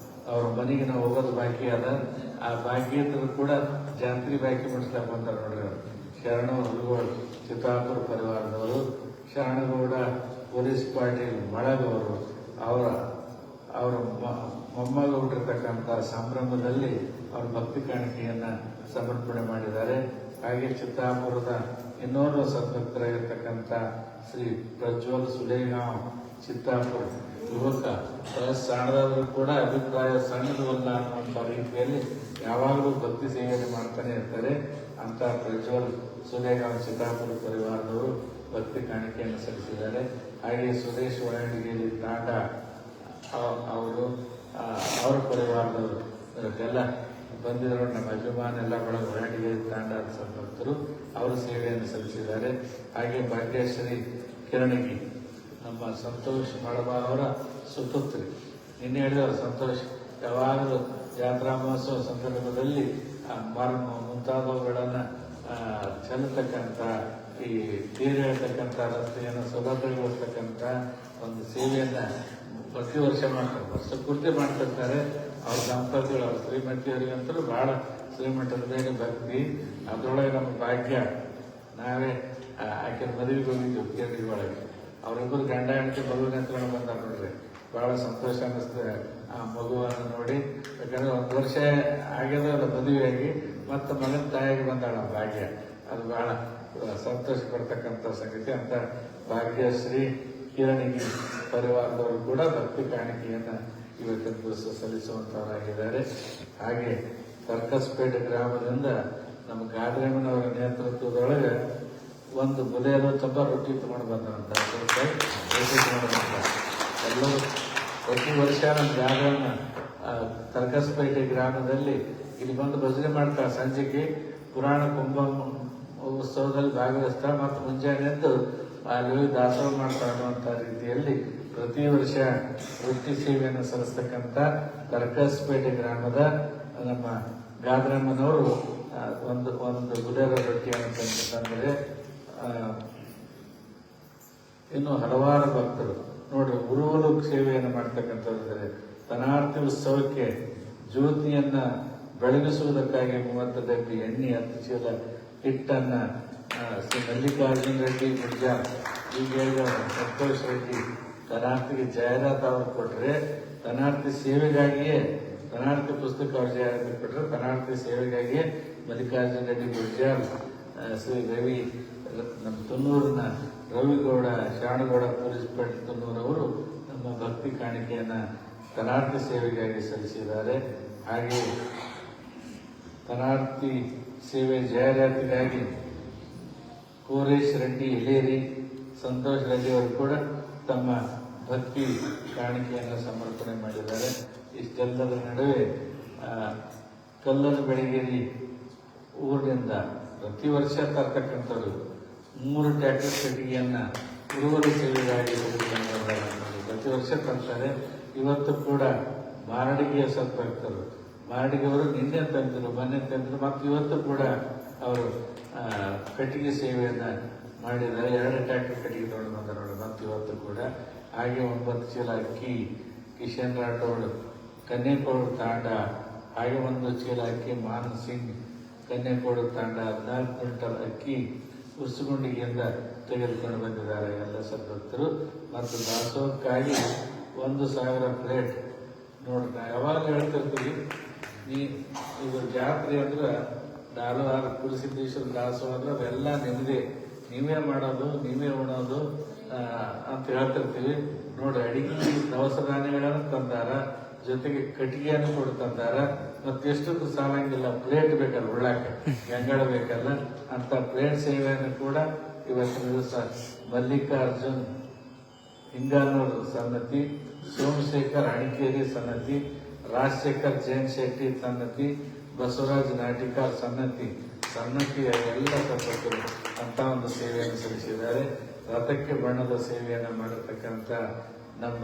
ಅವರ ಮನೆಗೆ ನಾವು ಹೋಗೋದು ಬಾಕಿ ಅದ ಆ ಬಾಕಿ ಇದ್ದರೂ ಕೂಡ ಜಾತ್ರಿ ಬಾಕಿ ಮುಡಿಸ್ಲಾಕ ಬಂತಾರೆ ನೋಡ್ರಿ ಅವರು. ಶರಣು ಹುಡುಗೋಡು ಚಿತ್ತಾಪುರ ಪರಿವಾರದವರು ಶರಣಗೌಡ ಪೊಲೀಸ್ ಪಾಟೀಲ್ ಮಳಗವರು ಅವರ ಮೊಮ್ಮಗ ಹುಟ್ಟಿರ್ತಕ್ಕಂಥ ಸಂಭ್ರಮದಲ್ಲಿ ಅವರ ಭಕ್ತಿ ಕಾಣಿಕೆಯನ್ನು ಸಮರ್ಪಣೆ ಮಾಡಿದ್ದಾರೆ. ಹಾಗೆ ಚಿತ್ತಾಪುರದ ಇನ್ನೋರ್ವ ಸದ್ಭಕ್ತರಾಗಿರ್ತಕ್ಕಂಥ ಶ್ರೀ ಪ್ರಜ್ವಲ್ ಸುಲೇಗಾಂವ್ ಚಿತ್ತಾಪುರ ಯುವಕ ಸಣ್ಣದಾದರೂ ಕೂಡ ಅಭಿಪ್ರಾಯ ಸಣ್ಣದಲ್ಲ ಅನ್ನುವಂಥ ರೀತಿಯಲ್ಲಿ ಯಾವಾಗಲೂ ಭಕ್ತಿ ಸೇವೆಯನ್ನು ಮಾಡ್ತಾನೆ ಇರ್ತಾರೆ. ಅಂತ ಪ್ರಜ್ವಲ್ ಸುಲೇಗಾಂವ್ ಚಿತ್ತಾಪುರ ಪರಿವಾರದವರು ಭಕ್ತಿ ಕಾಣಿಕೆಯನ್ನು ಸಲ್ಲಿಸಿದ್ದಾರೆ. ಹಾಗೆ ಸುರೇಶ್ ಒಳಂಡಿಗೆಯಲ್ಲಿ ತಾಂಡ ಅವರು ಅವರ ಪರಿವಾರದವರು ಎಲ್ಲ ಬಂದಿರೋ ನಮ್ಮ ಅಭಿಮಾನ ಎಲ್ಲ ಒಳಗೆ ಒಳಂಡಿಗೆ ತಾಂಡ ಭಕ್ತರು ಅವರು ಸೇವೆಯನ್ನು ಸಲ್ಲಿಸಿದ್ದಾರೆ. ಹಾಗೆ ಭಾಗ್ಯಶ್ರೀ ಕಿರಣಗಿ ನಮ್ಮ ಸಂತೋಷ್ ಮಳಬ ಅವರ ಸುಪುತ್ರಿ ನಿನ್ನೆ ಹೇಳಿದವರು ಸಂತೋಷ್ ಯಾವಾಗಲೂ ಜಾತ್ರಾ ಮಹೋತ್ಸವ ಸಂದರ್ಭದಲ್ಲಿ ಮುಂತಾದವುಗಳನ್ನು ಚೆಲ್ಲತಕ್ಕಂಥ ಈ ತೀರು ಹೇಳ್ತಕ್ಕಂಥ ರಸ್ತೆಯನ್ನು ಸೌಲಭ್ಯಗೊಳಿಸ್ತಕ್ಕಂಥ ಒಂದು ಸೇವೆಯನ್ನು ಪ್ರತಿ ವರ್ಷ ಮಾಡ್ತಾರೆ, ವರ್ಷ ಪೂರ್ತಿ ಮಾಡ್ತಿರ್ತಾರೆ. ಅವ್ರ ದಂಪತಿಗಳು ಅವ್ರ ಶ್ರೀಮತಿಯವರಿಗಂತೂ ಬಹಳ ಶ್ರೀಮಠದ ಮೇಲೆ ಭಕ್ತಿ. ಅದರೊಳಗೆ ನಮ್ಮ ಭಾಗ್ಯ ನಾವೇ ಆಕೆ ಮದುವೆಗೆ ಹೋಗಿದ್ದೀವಿ ಕೇರಳಿ ಒಳಗೆ. ಅವರಿಬ್ಬರು ಗಂಡ ಹೆಂಡತಿ ಮಗುವಿನ ಹತ್ಕೊಂಡು ಬಂದಾರ ನೋಡ್ರಿ, ಬಹಳ ಸಂತೋಷ ಅನ್ನಿಸ್ತದೆ ಆ ಮಗುವನ್ನು ನೋಡಿ. ಯಾಕಂದ್ರೆ 1 ವರ್ಷ ಆಗ್ಯದ ಮದುವೆಯಾಗಿ ಮತ್ತು ಮಗನ ತಾಯಿಗೆ ಬಂದಾಳ ಭಾಗ್ಯ. ಅದು ಬಹಳ ಸಂತೋಷ ಪಡ್ತಕ್ಕಂಥ ಸಂಗತಿ. ಅಂತ ಭಾಗ್ಯಶ್ರೀ ಕಿರಣಿಗಿ ಪರಿವಾರದವರು ಕೂಡ ಭಕ್ತಿ ಕಾಣಿಕೆಯನ್ನು ಇವತ್ತಿನ ದಿವಸ ಸಲ್ಲಿಸುವಂತವರಾಗಿದ್ದಾರೆ. ಹಾಗೆ ಕರ್ಕಸ್ಪೇಟೆ ಗ್ರಾಮದಿಂದ ನಮ್ಮ ಗಾದ್ರಮ್ಮನವರ ನೇತೃತ್ವದೊಳಗೆ ಒಂದು ಬುಲೆರೋ ತುಂಬ ರೊಟ್ಟಿ ತಗೊಂಡು ಬಂದಂತ ಎಲ್ಲರೂ ಪ್ರತಿ ವರ್ಷ ನಮ್ಮ ಗಾದ್ರಮ್ಮ ಕರ್ಕಸ್ಪೇಟೆ ಗ್ರಾಮದಲ್ಲಿ ಇಲ್ಲಿ ಬಂದು ಭಜನೆ ಮಾಡ್ತಾರೆ. ಸಂಜೆಗೆ ಪುರಾಣ ಕುಂಭ ಉತ್ಸವದಲ್ಲಿ ಭಾಗವಹಿಸ್ತಾರೆ ಮತ್ತು ಮುಂಜಾನೆ ಎದ್ದು ಅಲ್ಲಿ ದಾಸೋಹ ಮಾಡ್ತಾರೆ ಅನ್ನುವಂಥ ರೀತಿಯಲ್ಲಿ ಪ್ರತಿ ವರ್ಷ ವೃತ್ತಿ ಸೇವೆಯನ್ನು ಸಲ್ಲಿಸ್ತಕ್ಕಂಥ ಕರ್ಕಸ್ಪೇಟೆ ಗ್ರಾಮದ ನಮ್ಮ ಗಾದ್ರಮ್ಮನವರು ಒಂದು ಗುಲೇರ ರೊಟ್ಟಿಯನ್ನು ತಂದರೆ ಇನ್ನು ಹಲವಾರು ಭಕ್ತರು ನೋಡ್ರಿ ಉರುವಲು ಸೇವೆಯನ್ನು ಮಾಡ್ತಕ್ಕಂಥವ್ರಿದ್ದಾರೆ. ಧನಾರ್ತಿ ಉತ್ಸವಕ್ಕೆ ಜ್ಯೋತಿಯನ್ನ ಬೆಳಗಿಸುವುದಕ್ಕಾಗಿ 30 ಡಬ್ಬಿ ಎಣ್ಣೆ 10 ಚೀಲ ಹಿಟ್ಟನ್ನ ಶ್ರೀ ಮಲ್ಲಿಕಾರ್ಜುನ ರೆಡ್ಡಿ ಗುಡ್ಜಾರ್ ಈಗ ಸಂತೋಷ್ ರೆಡ್ಡಿ ಧನಾರ್ತಿಗೆ ಜಾಹೀರಾತು ಅವರು ಕೊಟ್ಟರೆ, ಧನಾರ್ತಿ ಸೇವೆಗಾಗಿಯೇ ಧನಾರ್ತಿ ಪುಸ್ತಕ ಅವ್ರ ಜಾಹೀರಾತು ಕೊಟ್ಟರೆ, ಧನಾರ್ತಿ ಸೇವೆಗಾಗಿಯೇ ಮಲ್ಲಿಕಾರ್ಜುನ ರೆಡ್ಡಿ ಗುಡ್ಜಾರ್ ಶ್ರೀ ರವಿ ನಮ್ಮ ತುನ್ನೂರಿನ ರವಿಗೌಡ ಶಾಣಗೌಡ ಪೊಲೀಸ್ ಪೇಟೆ ತುನ್ನೂರವರು ನಮ್ಮ ಭಕ್ತಿ ಕಾಣಿಕೆಯನ್ನು ಧನಾರ್ತಿ ಸೇವೆಗಾಗಿ ಸಲ್ಲಿಸಿದ್ದಾರೆ. ಹಾಗೆ ಧನಾರ್ತಿ ಸೇವೆ ಜಾಹೀರಾತಿಗಾಗಿ ಕೋರೇಶ್ ರೆಡ್ಡಿ ಹಿಲೇರಿ ಸಂತೋಷ್ ರೆಡ್ಡಿ ಅವರು ಕೂಡ ತಮ್ಮ ಭಕ್ತಿ ಕಾಣಿಕೆಯನ್ನು ಸಮರ್ಪಣೆ ಮಾಡಿದ್ದಾರೆ. ಇಷ್ಟೆಲ್ಲರ ನಡುವೆ ಕಲ್ಲನ ಬೆಳಗೇರಿ ಊರಿನಿಂದ ಪ್ರತಿ ವರ್ಷ ತರ್ತಕ್ಕಂಥದ್ದು 3 ಟ್ರ್ಯಾಕ್ಟರ್ ಕಟ್ಟಿಗೆಯನ್ನು ಉರುವಲು ಸೇವೆಗಾಗಿ ಪ್ರತಿ ವರ್ಷ ತರ್ತಾರೆ. ಇವತ್ತು ಕೂಡ ಮಾರಡಿಗೆಯ ಸ್ವಲ್ಪ ಭಕ್ತರು ಮಾರಡಿಗೆಯವರು ನಿನ್ನೆ ತಂದಿದ್ರು, ಮೊನ್ನೆ ತಂದಿದ್ರು ಮತ್ತು ಇವತ್ತು ಕೂಡ ಅವರು ಕಟ್ಟಿಗೆ ಸೇವೆಯನ್ನು ಮಾಡಿದ್ದಾರೆ. 2 ಟ್ರ್ಯಾಕ್ಟರ್ ಕಟ್ಟಿಗೆ ತಗೊಂಡು ಬಂದರು ಮತ್ತು ಇವತ್ತು ಕೂಡ. ಹಾಗೆ 9 ಚೀಲ ಅಕ್ಕಿ ಕಿಶನ್ ರಾಠೋಡ್ ಕನ್ನೇಕೋಡು ತಾಂಡ, ಹಾಗೆ 1 ಚೀಲ ಅಕ್ಕಿ ಮಾನ್ ಸಿಂಗ್ ಕನ್ನೇಕೋಡು ತಾಂಡ 14 ಕ್ವಿಂಟಲ್ ಅಕ್ಕಿ ಉಸುಗುಂಡಿಗೆಯಿಂದ ತೆಗೆದುಕೊಂಡು ಬಂದಿದ್ದಾರೆ ಎಲ್ಲ ಸದ್ಭಕ್ತರು. ಮತ್ತು ದಾಸೋಹಕ್ಕಾಗಿ 1,000 ಪ್ಲೇಟ್. ನೋಡ್ರಿ ನಾ ಯಾವಾಗ ಹೇಳ್ತಿರ್ತೀವಿ, ಇವ್ರ ಜಾತ್ರೆ ಅಂದ್ರೆ ದಾಲವಾರ ಕುಲಸಿದ್ದೇಶ್ವರ ದಾಸೋಹ ಅಂದ್ರೆ ಅವೆಲ್ಲ ನಿಮ್ಮದೇ, ನೀವೇ ಮಾಡೋದು ನೀವೇ ಉಣೋದು ಅಂತ ಹೇಳ್ತಿರ್ತೀವಿ. ನೋಡ್ರಿ ಅಡಿಗೆ ದವಸ ಧಾನ್ಯಗಳನ್ನು ತಂದಾರ, ಜೊತೆಗೆ ಕಟ್ಟಿಗೆಯನ್ನು ಕೂಡ ತಂದಾರ. ಮತ್ತೆಷ್ಟೊಂದು ಸಾಲಂಗಿಲ್ಲ, ಪ್ಲೇಟ್ ಬೇಕಲ್ಲ ಉಳ್ಳಾಕ, ಗಂಗಾಳ ಬೇಕಲ್ಲ ಅಂತ ಪ್ಲೇಟ್ ಸೇವೆಯನ್ನು ಕೂಡ ಇವತ್ತಿನ ದಿವಸ ಮಲ್ಲಿಕಾರ್ಜುನ್ ಹಿಂಗಾನೂರು ಸನ್ನತಿ, ಸೋಮಶೇಖರ್ ಅಣಿಕೇರಿ ಸನ್ನತಿ, ರಾಜಶೇಖರ್ ಜೈನ್ ಶೆಟ್ಟಿ ಸನ್ನತಿ, ಬಸವರಾಜ್ ನಾಟಿಕಾರ್ ಸನ್ನತಿಯ ಎಲ್ಲ ಸದಸ್ಯರು ಅಂತ ಒಂದು ಸೇವೆಯನ್ನು ಸಲ್ಲಿಸಿದ್ದಾರೆ. ರಥಕ್ಕೆ ಬಣ್ಣದ ಸೇವೆಯನ್ನು ಮಾಡಿರ್ತಕ್ಕಂಥ ನಮ್ಮ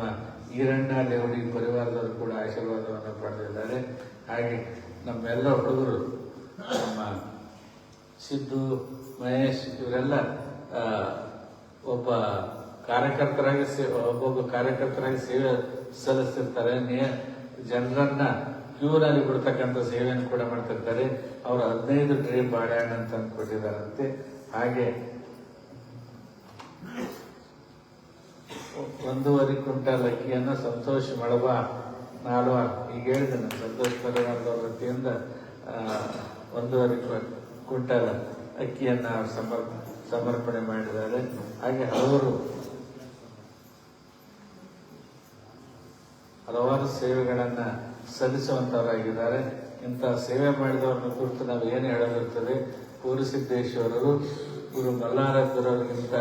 ಈರಣ್ಣ ಲೇವಡಿ ಪರಿವಾರದವರು ಕೂಡ ಆಶೀರ್ವಾದವನ್ನು ಪಡೆದಿದ್ದಾರೆ. ಹಾಗೆ ನಮ್ಮೆಲ್ಲ ಹುಡುಗರು ನಮ್ಮ ಸಿದ್ದು ಮಹೇಶ್ ಇವರೆಲ್ಲ ಒಬ್ಬೊಬ್ಬ ಕಾರ್ಯಕರ್ತರಾಗಿ ಸೇವೆ ಸಲ್ಲಿಸ್ತಿರ್ತಾರೆ. ಜನರನ್ನ ಕ್ಯೂನಲ್ಲಿ ಬಿಡ್ತಕ್ಕಂಥ ಸೇವೆಯನ್ನು ಕೂಡ ಮಾಡ್ತಿರ್ತಾರೆ. ಅವರು 15 ಟ್ರೇ ಬಾಳೆಹಣ್ಣು ಅಂತ ಕೊಟ್ಟಿದ್ದಾರಂತೆ. ಹಾಗೆ 1.5 ಕ್ವಿಂಟಲ್ ಅಕ್ಕಿಯನ್ನು ಸಂತೋಷ್ ಮಳಬ ನಾಲ್ವಾರ್, ಈಗ ಹೇಳಿದ್ದೇನೆ ಸಂತೋಷ್ ಪರಿವಾರದವರ ವತಿಯಿಂದ 1.5 ಕ್ವಿಂಟಲ್ ಅಕ್ಕಿಯನ್ನು ಸಮರ್ಪಣೆ ಮಾಡಿದ್ದಾರೆ. ಹಾಗೆ ಹಲವಾರು ಸೇವೆಗಳನ್ನು ಸಲ್ಲಿಸುವಂತವರಾಗಿದ್ದಾರೆ. ಇಂಥ ಸೇವೆ ಮಾಡಿದವರನ್ನು ಕುರಿತು ನಾವು ಏನು ಹೇಳಲಿರ್ತದೆ, ಪೂರ್ವಸಿದ್ದೇಶ್ವರರು ಇವರು ಮಲ್ಲಾರದ್ದರವರಿಗಿಂತ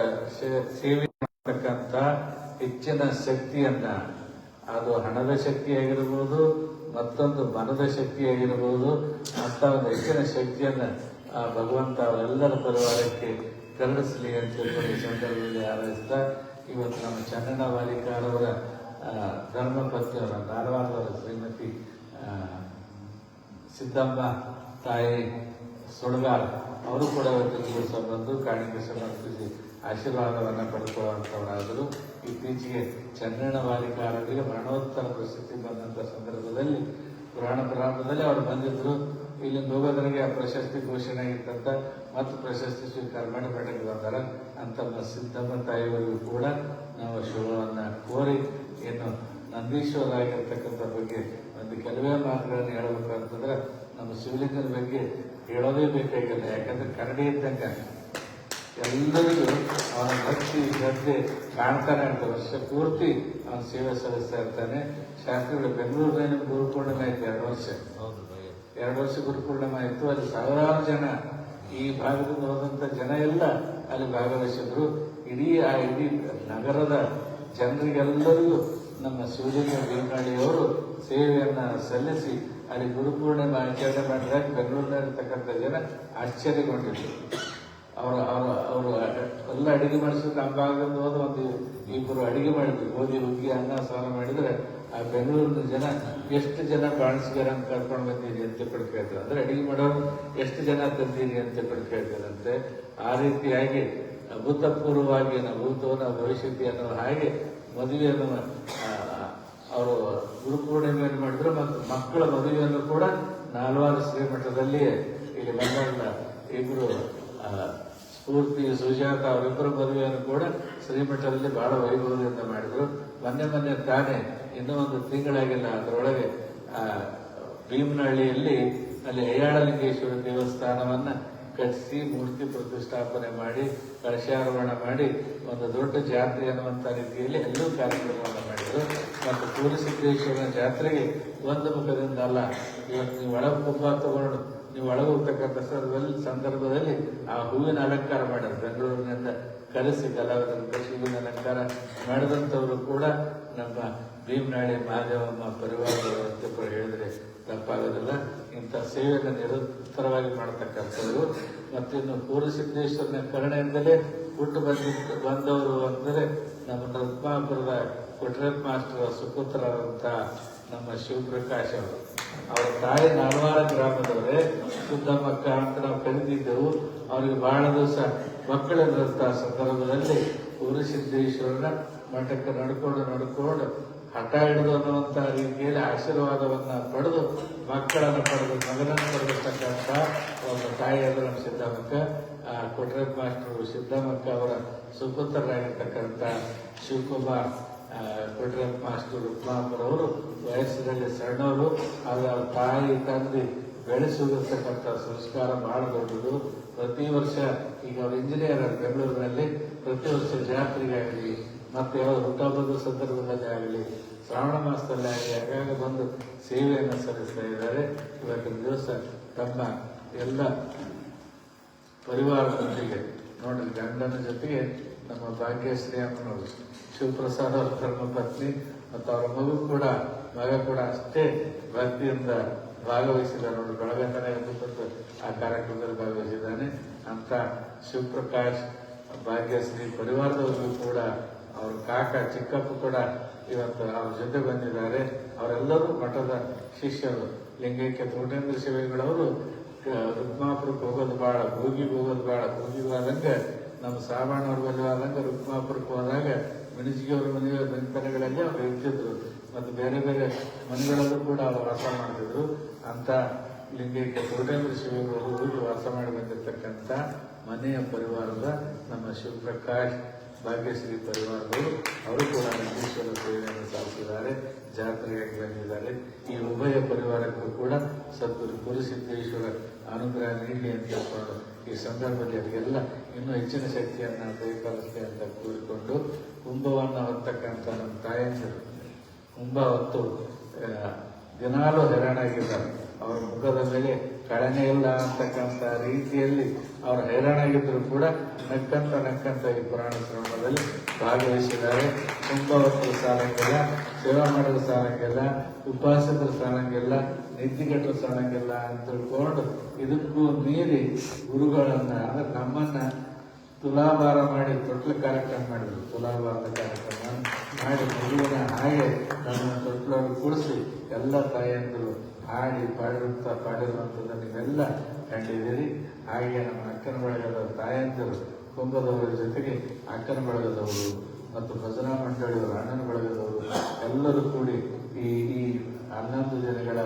ಸೇವೆ ಮಾಡತಕ್ಕಂಥ ಹೆಚ್ಚಿನ ಶಕ್ತಿಯನ್ನ, ಅದು ಹಣದ ಶಕ್ತಿಯಾಗಿರ್ಬೋದು, ಮತ್ತೊಂದು ಮನದ ಶಕ್ತಿಯಾಗಿರ್ಬೋದು, ಅಂತ ಒಂದು ಹೆಚ್ಚಿನ ಶಕ್ತಿಯನ್ನ ಭಗವಂತ ಅವರೆಲ್ಲರ ಪರಿವಾರಕ್ಕೆ ಕರುಣಿಸಲಿ ಅಂತ ಈ ಸಂದರ್ಭದಲ್ಲಿ ಹಾರೈಸ್ತಾ, ಇವತ್ತು ನಮ್ಮ ಚನ್ನಣ್ಣ ವಾಲಿಕಾರವರ ಧರ್ಮಪತ್ನಿಯವರ ಧಾರವಾಡದವರ ಶ್ರೀಮತಿ ಸಿದ್ದಮ್ಮ ತಾಯಿ ಸುಳ್ಗಾರ್ ಅವರು ಕೂಡ ಇವತ್ತಿನ ದಿವಸ ಬಂದು ಕಾಣಿಕೆ ಸಮರ್ಪಿಸಿ ಆಶೀರ್ವಾದವನ್ನು ಪಡೆದುಕೊಳ್ಳುವಂಥವರಾದರು. ಇತ್ತೀಚೆಗೆ ಚನ್ನಣ್ಣ ವಾಲಿಕಾರರಿಗೆ ಮರಣೋತ್ತರ ಪ್ರಶಸ್ತಿ ಬಂದಂಥ ಸಂದರ್ಭದಲ್ಲಿ ಪುರಾಣ ಪ್ರಾರಂಭದಲ್ಲಿ ಅವರು ಬಂದಿದ್ದರು. ಇಲ್ಲಿಂದ ಹೋಗೋದ್ರಿಗೆ ಆ ಪ್ರಶಸ್ತಿ ಘೋಷಣೆ ಆಗಿತ್ತಂತ ಮತ್ತು ಪ್ರಶಸ್ತಿ ಸ್ವೀಕಾರ ಮಾಡಿ ಮಠಕ್ಕೆ ಬಂದಾರ ಅಂತ ಸಿದ್ದಮ್ಮ ತಾಯಿಯವರಿಗೂ ಕೂಡ ನಾವು ಶುಭವನ್ನು ಕೋರಿ, ಏನು ನಂದೀಶ್ವರ ಆಗಿರ್ತಕ್ಕಂಥ ಬಗ್ಗೆ ಒಂದು ಕೆಲವೇ ಮಾತುಗಳನ್ನು ಹೇಳಬೇಕು ಅಂತಂದ್ರೆ ನಮ್ಮ ಶಿವಲಿಂಗದ ಬಗ್ಗೆ ಹೇಳೋದೇ ಬೇಕಾಗಿಲ್ಲ. ಯಾಕಂದ್ರೆ ಕನ್ನಡಿ ಇದ್ದಂಗೆ ಎಲ್ಲರಿಗೂ ಅವನ ಭಕ್ತಿ ಶ್ರದ್ಧೆ ಕಾಣ್ತಾನೆ ಅಂತ ವರ್ಷ ಪೂರ್ತಿ ಅವನ ಸೇವೆ ಸಲ್ಲಿಸ್ತಾ ಇರ್ತಾನೆ. ಶಾಸ್ತ್ರಿಗಳು ಬೆಂಗಳೂರಿನಲ್ಲಿ ಗುರುಪೂರ್ಣಿಮೆ ಆಯ್ತು 2 ವರ್ಷ. 2 ವರ್ಷ ಗುರುಪೂರ್ಣಿಮೆ ಆಯಿತು. ಅಲ್ಲಿ ಸಾವಿರಾರು ಜನ, ಈ ಭಾಗದಿಂದ ಹೋದಂತ ಜನ ಎಲ್ಲ ಅಲ್ಲಿ ಭಾಗವಹಿಸಿದ್ರು. ಇಡೀ ನಗರದ ಜನರಿಗೆಲ್ಲರಿಗೂ ನಮ್ಮ ಶಿವಲಿಂಗ ಭೀಮನಹಳ್ಳಿಯವರು ಸೇವೆಯನ್ನ ಸಲ್ಲಿಸಿ ಅಲ್ಲಿ ಗುರುಪೂರ್ಣಿಮೆ ಆಚರಣೆ ಮಾಡಿದಾಗ ಬೆಂಗಳೂರಿನಲ್ಲಿರ್ತಕ್ಕಂಥ ಜನ ಆಶ್ಚರ್ಯಗೊಂಡಿದ್ರು. ಅವರು ಎಲ್ಲ ಅಡಿಗೆ ಮಾಡಿಸಿದ್ರು. ನಮ್ಮ ಭಾಗದಿಂದ ಹೋದ 1-2 ಅಡಿಗೆ ಮಾಡಿದ್ರು. ಗೋಧಿ ಹುಗ್ಗಿ ಅನ್ನ ಸಾರ ಮಾಡಿದ್ರೆ ಆ ಬೆಂಗಳೂರಿನ ಜನ ಎಷ್ಟು ಜನ ಬಾಣಸಿಗರನ್ನು ಕರ್ಕೊಂಡು ಬಂದೀರಿ ಅಂತ ಕೇಳ್ತಾರೆ. ಅಂದ್ರೆ ಅಡಿಗೆ ಮಾಡೋರು ಎಷ್ಟು ಜನ ತಂದೀರಿ ಅಂತ ಕೇಳ್ತಾರಂತೆ. ಆ ರೀತಿಯಾಗಿ ಅಭೂತಪೂರ್ವವಾಗಿ ಭೂತವನ್ನ ಭವಿಷ್ಯತಿ ಅನ್ನೋ ಹಾಗೆ ಮದುವೆಯನ್ನು ಅವರು ಗುರುಪೂರ್ಣಿಮೆಯನ್ನು ಮಾಡಿದ್ರು. ಮತ್ತು ಮಕ್ಕಳ ಮದುವೆಯನ್ನು ಕೂಡ ನಾಲ್ವಾರು ಶ್ರೀಮಠದಲ್ಲಿ ಇಲ್ಲಿ ಬಂದ ಇಬ್ಬರು ಸ್ಫೂರ್ತಿ ಸುಜಾತ ಅವರಿಬ್ಬರ ಮದುವೆಯನ್ನು ಕೂಡ ಶ್ರೀಮಠದಲ್ಲಿ ಬಹಳ ವೈಭವದಿಂದ ಮಾಡಿದ್ರು. ಮೊನ್ನೆ ತಾನೇ ಇನ್ನೂ 1 ತಿಂಗಳಾಗಿಲ್ಲ, ಅದರೊಳಗೆ ಭೀಮನಹಳ್ಳಿಯಲ್ಲಿ ಅಲ್ಲಿ ಅಯ್ಯಾಳಲಿಂಗೇಶ್ವರ ದೇವಸ್ಥಾನವನ್ನ ಕಟ್ಟಿಸಿ ಮೂರ್ತಿ ಪ್ರತಿಷ್ಠಾಪನೆ ಮಾಡಿ ಕಳಶಾರೋಹಣ ಮಾಡಿ ಒಂದು ದೊಡ್ಡ ಜಾತ್ರೆ ಅನ್ನುವಂಥ ರೀತಿಯಲ್ಲಿ ಎಲ್ಲೂ ಕಾರ್ಯಕ್ರಮವನ್ನು ಮಾಡಿದರು. ಮತ್ತು ಪೂರ್ಣಸಿದ್ದೇಶ್ವರನ ಜಾತ್ರೆಗೆ ಒಂದು ಮುಖದಿಂದ ಅಲ್ಲ, ಇವತ್ತು ನೀವು ಒಳಗೆ ಕುಂಭ ತಗೊಂಡು ನೀವು ಒಳಗೆ ಹೋಗ್ತಕ್ಕಂಥ ಸಂದರ್ಭದಲ್ಲಿ ಆ ಹೂವಿನ ಅಲಂಕಾರ ಮಾಡ್ಯಾರ. ಬೆಂಗಳೂರಿನಿಂದ ಕರೆಸಿ ಕಲಾವಿದರ ಹೂವಿನ ಅಲಂಕಾರ ಮಾಡಿದಂಥವರು ಕೂಡ ನಮ್ಮ ಭೀಮನಹಳ್ಳಿ ಮಹಾದೇವಮ್ಮ ಪರಿವಾರದವರು ಅಂತ ಹೇಳಿದ್ರೆ ತಪ್ಪಾಗೋದಿಲ್ಲ. ಇಂಥ ಸೇವೆಯನ್ನು ನಿರಂತರವಾಗಿ ಮಾಡತಕ್ಕಂಥವ್ರು. ಮತ್ತಿನ್ನು ಪೂರ್ಣಸಿದ್ದೇಶ್ವರನ ಕರುಣೆಯಿಂದಲೇ ಹುಟ್ಟು ಬಂದವರು ಅಂದರೆ ನಮ್ಮ ರತ್ನಾಪುರದ ಕೊಟ್ರೇತ್ ಮಾಸ್ಟರ್ ಸುಪುತ್ರರಂತ ನಮ್ಮ ಶಿವಪ್ರಕಾಶ್ ಅವರು. ಅವರ ತಾಯಿ ನಾಲ್ವಾರ ಗ್ರಾಮದವರೇ, ಶುದ್ಧಮಕ್ಕ ಅಂತ ನಾವು ಕರೆದಿದ್ದೆವು. ಅವರಿಗೆ ಬಹಳ ದಿವಸ ಮಕ್ಕಳಿದ್ದಂಥ ಸಂದರ್ಭದಲ್ಲಿ ಪೂರ್ಣಸಿದ್ದೇಶ್ವರನ ಮಠಕ್ಕೆ ನಡ್ಕೊಂಡು ಹಠ ಹಿಡಿದು ಅನ್ನುವಂಥ ರೀತಿಯಲ್ಲಿ ಆಶೀರ್ವಾದವನ್ನ ಪಡೆದು ಮಕ್ಕಳನ್ನು ಪಡೆದು ಮಗನನ್ನು ಪಡೆದಿರ್ತಕ್ಕಂಥ ಒಂದು ತಾಯಿಯಾದ ನಮ್ಮ ಸಿದ್ದಮ್ಮಕ್ಕ, ಕೊಟ್ರೇತ್ ಮಾಸ್ಟರ್ ಸಿದ್ದಮ್ಮಕ್ಕ ಅವರ ಸುಪುತ್ರರಾಗಿರ್ತಕ್ಕಂಥ ಶಿವಕುಮಾರ್ ಕೊಟ್ರೇತ್ ಮಾಸ್ಟರ್ ರುಕ್ಮಾಪುರವರು ವಯಸ್ಸಿನಲ್ಲಿ ಸಣ್ಣವರು. ಅವರ ತಾಯಿ ತಂದೆ ಬೆಳೆಸಿರ್ತಕ್ಕಂಥ ಸಂಸ್ಕಾರ ಬಹಳ ದೊಡ್ಡದು. ಪ್ರತಿ ವರ್ಷ ಈಗ ಅವರು ಇಂಜಿನಿಯರ್ ಬೆಂಗಳೂರಿನಲ್ಲಿ ಪ್ರತಿ ವರ್ಷ ಜಾತ್ರೆಗಾಗಲಿ ಮತ್ತೆ ಯಾವ ಹುಟ್ಟಹಬ್ಬದ ಸಂದರ್ಭದಲ್ಲಿ ಆಗಲಿ ಶ್ರಾವಣ ಮಾಸದಲ್ಲಿ ಆಗಲಿ ಆಗಾಗ ಬಂದು ಸೇವೆಯನ್ನು ಸಲ್ಲಿಸ್ತಾ ಇದ್ದಾರೆ. ಇವತ್ತಿನ ದಿವಸ ತಮ್ಮ ಎಲ್ಲ ಪರಿವಾರದೊಂದಿಗೆ ನೋಡ್ರಿ, ಗಂಡನ ಜೊತೆಗೆ ನಮ್ಮ ಭಾಗ್ಯಶ್ರೀ ಅಮ್ಮನವರು, ಶಿವಪ್ರಸಾದ್ ಅವರ ಧರ್ಮಪತ್ನಿ ಮತ್ತು ಅವರ ಮಗ ಕೂಡ ಅಷ್ಟೇ ಭಕ್ತಿಯಿಂದ ಭಾಗವಹಿಸಿದ್ದಾರೆ. ನೋಡಿ, ಬೆಳಗಂತನೇ ಎದ್ದುಕೊಂಡು ಆ ಕಾರ್ಯಕ್ರಮದಲ್ಲಿ ಭಾಗವಹಿಸಿದ್ದಾನೆ. ಅಂತ ಶಿವಪ್ರಕಾಶ್ ಭಾಗ್ಯಶ್ರೀ ಪರಿವಾರದವರಿಗೂ ಕೂಡ ಅವ್ರ ಕಾಕ ಚಿಕ್ಕಪ್ಪ ಕೂಡ ಇವತ್ತು ಅವ್ರ ಜೊತೆ ಬಂದಿದ್ದಾರೆ. ಅವರೆಲ್ಲರೂ ಮಠದ ಶಿಷ್ಯರು. ಲಿಂಗೈಕ್ಯ ತೋಟೇಂದ್ರ ಶಿವೇಗಳವರು ರುಕ್ಮಾಪುರಕ್ಕೆ ಹೋಗೋದು ಭಾಳ, ಭೂಗಿಗೆ ಹೋಗೋದು ಭಾಳ. ಭೂಗಿಗೆ ಹೋದಂಗೆ ನಮ್ಮ ಸಾಬಣ್ಣವ್ರ ಬಲ್ಲಿ ಹೋದಂಗೆ ರುಕ್ಮಾಪುರಕ್ಕೆ ಹೋದಾಗ ಮಿಣಿಜಿಗೆಯವ್ರ ಮನೆಗಳಲ್ಲಿ ಅವ್ರು ಇರ್ತಿದ್ರು. ಮತ್ತು ಬೇರೆ ಬೇರೆ ಮನೆಗಳಲ್ಲೂ ಕೂಡ ಅವರು ವಾಸ ಮಾಡ್ತಿದ್ರು. ಅಂತ ಲಿಂಗೈಕ್ಯ ತೋಟೇಂದ್ರ ಶಿವೇಗಳು ಹೋಗಿ ವಾಸ ಮಾಡಿ ಬಂದಿರತಕ್ಕಂಥ ಮನೆಯ ಪರಿವಾರದ ನಮ್ಮ ಶಿವಪ್ರಕಾಶ್ ಭಾಗ್ಯಶ್ರೀ ಪರಿವಾರದವರು ಅವರು ಕೂಡ ನಂದೀಶ್ವರ ಸೇವೆಯನ್ನು ಸಾಧಿಸಿದ್ದಾರೆ, ಜಾತ್ರೆಯಾಗಿ ಬಂದಿದ್ದಾರೆ. ಈ ಉಭಯ ಪರಿವಾರಕ್ಕೂ ಕೂಡ ಸದ್ಗುರು ಪೂರ್ಣಸಿದ್ದೇಶ್ವರ ಅನುಗ್ರಹ ನೀಡಲಿ ಅಂತ ಹೇಳ್ಕೊಂಡು ಈ ಸಂದರ್ಭದಲ್ಲಿ ಅವರಿಗೆಲ್ಲ ಇನ್ನೂ ಹೆಚ್ಚಿನ ಶಕ್ತಿಯನ್ನು ದಯಪಾಲಿಸಲಿ ಅಂತ ಕೂರಿಕೊಂಡು ಕುಂಭವನ್ನು ಹೊತ್ತಕ್ಕಂಥ ನಮ್ಮ ತಾಯಂದಿರು ಕುಂಭ ಹೊತ್ತು ದಿನಾಲೂ ಹೈರಾಣಾಗಿದ್ದಾರೆ. ಅವರ ಮುಖದ ಮೇಲೆ ಕಳನೆ ಇಲ್ಲ ಅಂತಕ್ಕಂಥ ರೀತಿಯಲ್ಲಿ ಅವರು ಹೈರಾಣಾಗಿದ್ದರೂ ಕೂಡ ನಕ್ಕಂತ ಈ ಪುರಾಣ ಶ್ರವಣದಲ್ಲಿ ಭಾಗವಹಿಸಿದ್ದಾರೆ. ಕುಂಭ ಹೊತ್ತು ಸಾಲಂಗಿಲ್ಲ, ಸೇವಾ ಮಾಡೋದು ಸಾಲಂಗಿಲ್ಲ, ಉಪವಾಸದ ಸಾಲಂಗಿಲ್ಲ, ನಿದ್ದಿಗಟ್ಟರು ಸಾಲಂಗಿಲ್ಲ ಅಂತ ತಿಳ್ಕೊಂಡು ಇದಕ್ಕೂ ಮೀರಿ ಗುರುಗಳನ್ನ ಅಂದ್ರೆ ನಮ್ಮನ್ನ ತುಲಾಭಾರ ಮಾಡಿ ತೊಟ್ಲ ಕಾರ್ಯಕ್ರಮ ಮಾಡಿದ್ರು. ತುಲಾಭಾರದ ಕಾರ್ಯಕ್ರಮ ಮಾಡಿ ಮಗುವಿನ ಹಾಗೆ ನಮ್ಮ ತೊಟ್ಲನ್ನು ಕೂಡಿಸಿ ಎಲ್ಲ ತಾಯಿಯಂದರು ಹಾಡಿ ಪಾಡಿರುವಂಥದ್ದು ನೀವೆಲ್ಲ ಕಂಡಿದ್ದೀರಿ. ಹಾಗೆ ನಮ್ಮ ಅಕ್ಕನ ಬಳಗದ ತಾಯಂದಿರು ಕುಂಭದವರ ಜೊತೆಗೆ ಅಕ್ಕನ ಬಳಗದವರು ಮತ್ತು ಭಜನಾ ಮಂಡಳಿಯವರು, ಅಣ್ಣನ ಬಳಗದವರು ಎಲ್ಲರೂ ಕೂಡಿ ಈ 11 ದಿನಗಳ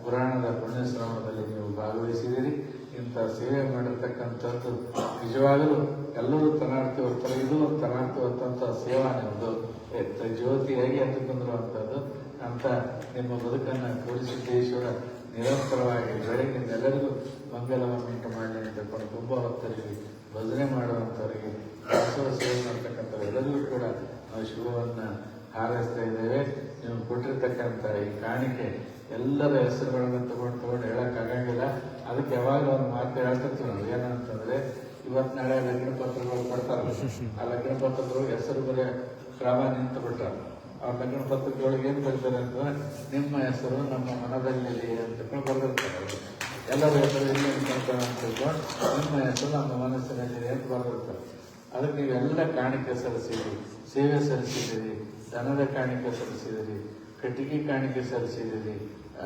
ಪುರಾಣದ ಪುಣ್ಯಶ್ರವಣದಲ್ಲಿ ನೀವು ಭಾಗವಹಿಸಿದ್ದೀರಿ. ಇಂಥ ಸೇವೆ ಮಾಡಿರ್ತಕ್ಕಂಥದ್ದು ನಿಜವಾಗಲೂ ಎಲ್ಲರೂ ತನಾರ್ತಿ ಹೊರ್ತಾರೆ. ಇದು ಒಂದು ತನಾರ್ತಿ ಹೊತ್ತಂಥ ಸೇವಾ ನಿಮ್ಮದು ಜ್ಯೋತಿಯಾಗಿ ಹತ್ತಿಕೊಂಡಿರುವಂಥದ್ದು. ಅಂತ ನಿಮ್ಮ ಬದುಕನ್ನು ಪೂರ್ಣಸಿದ್ದೇಶ್ವರ ನಿರಂತರವಾಗಿ ಬೆಳಗ್ಗೆ ಎಲ್ಲರಿಗೂ ಮಂಗಲವನ್ನುಂಟು ಮಾಡಲಿ ಅಂತ ಕುಂಭ ಭಕ್ತರಿಗೆ ಭಜನೆ ಮಾಡುವಂಥವರಿಗೆ ದಾಸೋಹ ಸೇವೆ ಮಾಡ್ತಕ್ಕಂಥವ್ರು ಎಲ್ಲರಿಗೂ ಕೂಡ ನಾವು ಶುಭವನ್ನು ಹಾರೈಸ್ತಾ ಇದ್ದೇವೆ. ನೀವು ಕೊಟ್ಟಿರ್ತಕ್ಕಂಥ ಈ ಕಾಣಿಕೆ ಎಲ್ಲರ ಹೆಸರುಗಳನ್ನು ತಗೊಂಡು ಹೇಳೋಕ್ಕಾಗಂಗಿಲ್ಲ. ಅದಕ್ಕೆ ಯಾವಾಗಲೂ ಒಂದು ಮಾತು ಹೇಳ್ತಿರ್ತೀವಿ ನಾವು, ಏನಂತಂದರೆ ಇವತ್ತು ನಾಳೆ ಲಗ್ನ ಪತ್ರಗಳು ಕೊಡ್ತಾರಲ್ಲ, ಆ ಲಗ್ನ ಪತ್ರಗಳು ಹೆಸರು ಬರೀ ಕ್ರಮ ನಿಂತು ಬಿಟ್ಟಾರೆ. ಆ ಲಗ್ನ ಪತ್ರದೊಳಗೆ ಏನು ಬರ್ತಾರೆ ಅಂತಂದ್ರೆ ನಿಮ್ಮ ಹೆಸರು ನಮ್ಮ ಮನದಲ್ಲಿ ಅಂತ ಬರೆದಿರ್ತಾರೆ. ಎಲ್ಲರ ಹೆಸರು ಎಲ್ಲಿ ಅನ್ಕೊಂತಾರೆ ಅಂತ ತಿಳ್ಕೊಂಡು ನಿಮ್ಮ ಹೆಸರು ನಮ್ಮ ಮನಸ್ಸಿನಲ್ಲಿ ಅಂತ ಬರೆದಿರ್ತಾರೆ. ಅದಕ್ಕೆ ನೀವೆಲ್ಲ ಕಾಣಿಕೆ ಸಲ್ಲಿಸಿರಿ, ಸೇವೆ ಸಲ್ಲಿಸಿದಿರಿ, ದನದ ಕಾಣಿಕೆ ಸಲ್ಲಿಸಿದಿರಿ, ಕಟ್ಟಿಗೆ ಕಾಣಿಕೆ ಸಲ್ಲಿಸಿದಿರಿ,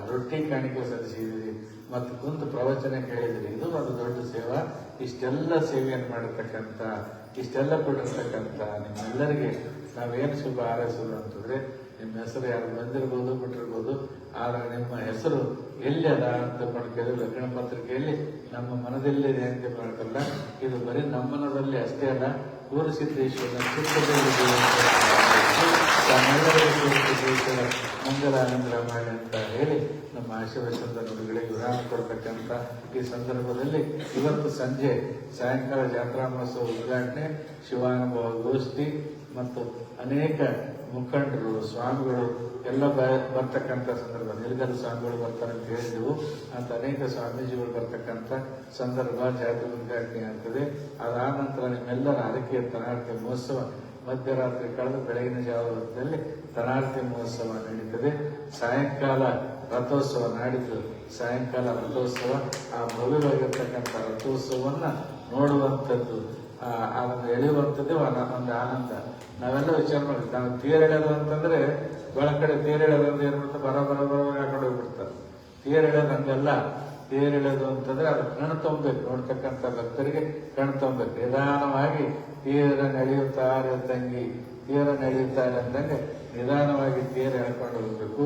ರೊಟ್ಟಿ ಕಾಣಿಕೆ ಸಲ್ಲಿಸಿದಿರಿ, ಮತ್ತು ಕುಂತು ಪ್ರವಚನ ಕೇಳಿದಿರಿ. ಇದು ಒಂದು ದೊಡ್ಡ ಸೇವಾ. ಇಷ್ಟೆಲ್ಲ ಸೇವೆಯನ್ನು ಮಾಡಿರ್ತಕ್ಕಂಥ, ಇಷ್ಟೆಲ್ಲ ಕೊಟ್ಟಿರ್ತಕ್ಕಂಥ ನಿಮ್ಮೆಲ್ಲರಿಗೆ ನಾವೇನು ಶುಭ ಹಾರೈಸೋದು ಅಂತಂದರೆ, ನಿಮ್ಮ ಹೆಸರು ಯಾರು ಬಂದಿರ್ಬೋದು ಬಿಟ್ಟಿರ್ಬೋದು, ಆದರೆ ನಿಮ್ಮ ಹೆಸರು ಎಲ್ಲಿ ಅದ ಅಂತ ಮಾಡ್ಕೊಳ್ಳಿ. ಲಗ್ನ ಪತ್ರಿಕೆಯಲ್ಲಿ ನಮ್ಮ ಮನದಲ್ಲಿದೆ ಅಂತ ಮಾಡ್ಕಲ್ಲ. ಇದು ಬರೀ ನಮ್ಮ ಮನದಲ್ಲಿ ಅಷ್ಟೇ ಅಲ್ಲ, ಊರುಸಿದ್ದೇಶ್ವರನ ಚಿತ್ರದಲ್ಲಿ ಮಂಗಲ ಆನಂದ ಮಾಡಿ ಅಂತ ಹೇಳಿ ನಮ್ಮ ಆಶೀರ್ವಚನದ ನುಡಿಗಳಿಗೆ ವಿರಾಮ ಕೊಡ್ತಕ್ಕಂಥ ಈ ಸಂದರ್ಭದಲ್ಲಿ ಇವತ್ತು ಸಂಜೆ ಸಾಯಂಕಾಲ ಜಾತ್ರಾ ಮಹೋತ್ಸವ ಉದ್ಘಾಟನೆ, ಶಿವಾನುಭವ ಗೋಷ್ಠಿ ಮತ್ತು ಅನೇಕ ಮುಖಂಡರು, ಸ್ವಾಮಿಗಳು ಎಲ್ಲ ಬರ್ತಕ್ಕಂಥ ಸಂದರ್ಭ, ನಿರ್ಗತ ಸ್ವಾಮಿಗಳು ಬರ್ತಾರೆ ಅಂತ ಹೇಳಿದೆವು. ಅಂತ ಅನೇಕ ಸ್ವಾಮೀಜಿಗಳು ಬರ್ತಕ್ಕಂಥ ಸಂದರ್ಭ ಜಾತ್ರೆ ಉದ್ಘಾಟನೆ ಆಗ್ತದೆ. ಅದಾದ ನಂತರ ನಿಮ್ಮೆಲ್ಲರ ಹರಕೆಯ ತನಾರ್ತಿ ಮಹೋತ್ಸವ ಮಧ್ಯರಾತ್ರಿ ಕಳೆದು ಬೆಳಗಿನ ಜಾವದಲ್ಲಿ ತನಾರ್ತಿ ಮಹೋತ್ಸವ ನಡೀತದೆ. ಸಾಯಂಕಾಲ ರಥೋತ್ಸವ, ನಾಡಿದ್ದು ಸಾಯಂಕಾಲ ರಥೋತ್ಸವ. ಆ ಭವ್ಯವಾಗಿರ್ತಕ್ಕಂಥ ರಥೋತ್ಸವವನ್ನು ನೋಡುವಂಥದ್ದು, ಅದನ್ನು ಎಳೆಯುವಂಥದ್ದು ಒಂದು ಆನಂದ. ನಾವೆಲ್ಲ ವಿಚಾರ ಮಾಡಿ, ನಾವು ತೇರೆಳೆಯೋದು ಅಂತಂದ್ರೆ ಬಹಳ ಕಡೆ ತೇರೆಳೆಯೋದು ಏನು ಮಾಡ್ತಾರೆ, ಬರ ಹಾಕೊಂಡು ಹೋಗ್ಬಿಡ್ತಾರೆ. ತೇರೆಳೆಯೋದು ಹಂಗಲ್ಲ. ತೇರೆಳೆಯೋದು ಅಂತಂದ್ರೆ ಅದು ಕಣ್ಣು ತುಂಬಬೇಕು, ನೋಡ್ತಕ್ಕಂಥ ಭಕ್ತರಿಗೆ ಕಣ್ಣು ತುಂಬಬೇಕು. ನಿಧಾನವಾಗಿ ತೀರ ನಡೆಯುತ್ತಾರೆ ತಂಗಿ, ತೀರ ನಡೆಯುತ್ತಾರೆ ಅಂದಂಗೆ ನಿಧಾನವಾಗಿ ತೀರ ಎಳ್ಕೊಂಡು ಹೋಗ್ಬೇಕು.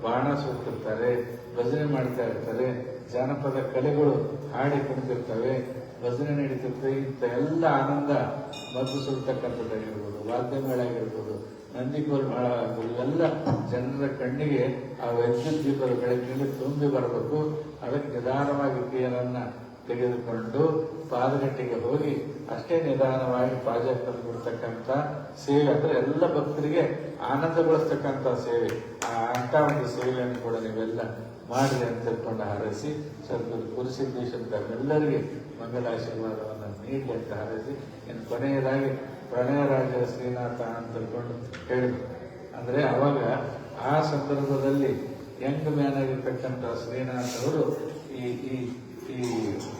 ಬಾಣ ಸುತ್ತಿರ್ತಾರೆ, ಭಜನೆ ಮಾಡ್ತಾ ಇರ್ತಾರೆ, ಜಾನಪದ ಕಲೆಗಳು ಹಾಡಿ ಕುಣಿತಿರ್ತವೆ, ಭಜನೆ ನಡೀತಿರ್ತವೆ. ಇಂಥ ಎಲ್ಲ ಆನಂದ ಮದ್ದು ಸುಡ್ತಕ್ಕಂಥದ್ದಾಗಿರ್ಬೋದು, ವಾದ್ಯ ಮೇಳ ಆಗಿರ್ಬೋದು, ನಂದಿಕೋಲ್ ಮೇಳ ಆಗಿರ್ಬೋದು, ಇವೆಲ್ಲ ಜನರ ಕಣ್ಣಿಗೆ ಆ ವಿದ್ಯುತ್ ದೀಪದ ಬೆಳಕಿನಲ್ಲಿ ತುಂಬಿ ಬರಬೇಕು. ಅದಕ್ಕೆ ನಿಧಾನವಾಗಿ ತೇರನ್ನ ತೆಗೆದುಕೊಂಡು ಪಾದಗಟ್ಟಿಗೆ ಹೋಗಿ ಅಷ್ಟೇ ನಿಧಾನವಾಗಿ ಪಾಜಕದಲ್ಲಿ ಬಿಡ್ತಕ್ಕಂಥ ಸೇವೆ ಅಂದ್ರೆ ಎಲ್ಲ ಭಕ್ತರಿಗೆ ಆನಂದಗೊಳಿಸ್ತಕ್ಕಂಥ ಸೇವೆ. ಅಂತ ಒಂದು ಸೇವೆಯನ್ನು ಕೂಡ ನೀವೆಲ್ಲ ಮಾಡಿ ಅಂತ ತಿಳ್ಕೊಂಡು ಹಾರೈಸಿ, ಸದ್ಗುರು ಗುರುಸಿದ್ದೇಶ್ವರ ಎಲ್ಲರಿಗೆ ಮಂಗಲಾಶೀರ್ವಾದವನ್ನು ನೀಡಿ ಅಂತ ಹಾರೈಸಿ, ಇನ್ನು ಕೊನೆಯದಾಗಿ ಪ್ರಣಯರಾಜ ಶ್ರೀನಾಥ ಅಂತ ತಿಳ್ಕೊಂಡು ಹೇಳಿದ್ರು. ಅಂದ್ರೆ ಅವಾಗ ಆ ಸಂದರ್ಭದಲ್ಲಿ ಯಂಗ್ ಮ್ಯಾನ್ ಆಗಿರ್ತಕ್ಕಂಥ ಶ್ರೀನಾಥ್ ಅವರು ಈ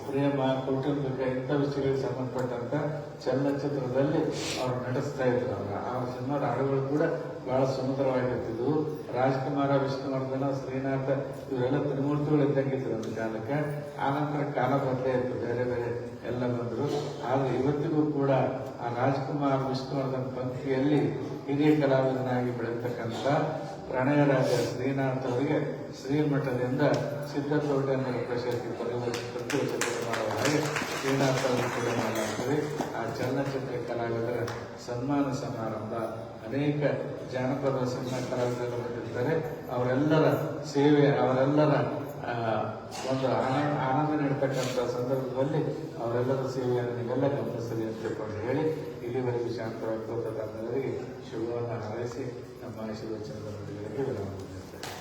ಪ್ರೇಮ, ಕೌಟುಂಬಿಕ ಇಂಥ ವಿಷಯಗಳಿಗೆ ಸಂಬಂಧಪಟ್ಟಂತ ಚಲನಚಿತ್ರದಲ್ಲಿ ಅವರು ನಟಿಸ್ತಾ ಇದ್ರು. ಅವ್ರ ಸಿನಿಮಾದ ಹಾಡುಗಳು ಕೂಡ ಬಹಳ ಸುಂದರವಾಗಿರ್ತಿದ್ವು. ರಾಜ್ಕುಮಾರ, ವಿಷ್ಣುವರ್ಧನ, ಶ್ರೀನಾಥ ಇವರೆಲ್ಲ ತ್ರಿಮೂರ್ತಿಗಳು ಇದ್ದಂಗಿದ್ರು ಒಂದು ಕಾಲಕ್ಕೆ. ಆನಂತರ ಕಾಲ ಬದಲೇ ಇತ್ತು, ಬೇರೆ ಬೇರೆ ಎಲ್ಲ ಬಂದರು. ಆದರೆ ಇವತ್ತಿಗೂ ಕೂಡ ಆ ರಾಜ್ಕುಮಾರ್, ವಿಷ್ಣುವರ್ಧನ್ ಪಂಕ್ತಿಯಲ್ಲಿ ಹಿರಿಯ ಕಲಾವಿದನಾಗಿ ಬೆಳೀತಕ್ಕಂಥ ಪ್ರಣಯರಾಜ ಶ್ರೀನಾಥ್ ಅವರಿಗೆ ಶ್ರೀಮಠದಿಂದ ಸಿದ್ಧತೋಟೆಯನ್ನು ಪ್ರಶಸ್ತಿ ಪ್ರತಿವರ್ಷ ಮಾಡುವ ಹಾಗೆ ಶ್ರೀನಾಥ್ ಅವರು ಕೂಡ ಮಾಡಲಾಗ್ತದೆ. ಆ ಚಲನಚಿತ್ರ ಕಲಾವಿದರ ಸನ್ಮಾನ ಸಮಾರಂಭ, ಅನೇಕ ಜಾನಪದ ಸಿನಿಮಾ ಕಲಾವಿದರು ಬಂದಿರ್ತಾರೆ. ಅವರೆಲ್ಲರ ಸೇವೆ, ಅವರೆಲ್ಲರ ಒಂದು ಆನಂದ ನೀಡತಕ್ಕಂಥ ಸಂದರ್ಭದಲ್ಲಿ ಅವರೆಲ್ಲರ ಸೇವೆಯನ್ನು ನೀವೆಲ್ಲ ಗಮನಿಸಲಿ ಅಂತ ತಿಳ್ಕೊಂಡು ಹೇಳಿ, ಇಲ್ಲಿವರೆಗೂ ಶಾಂತವಾಗಿ ಎಲ್ಲರಿಗೆ ಶುಭವನ್ನು ಹಾರೈಸಿ ನಮ್ಮ ಆಶೀರ್ವಚನದ ನುಡಿಗಳಿಗೆ ವಿರಾಮ ನೀಡುತ್ತೇವೆ.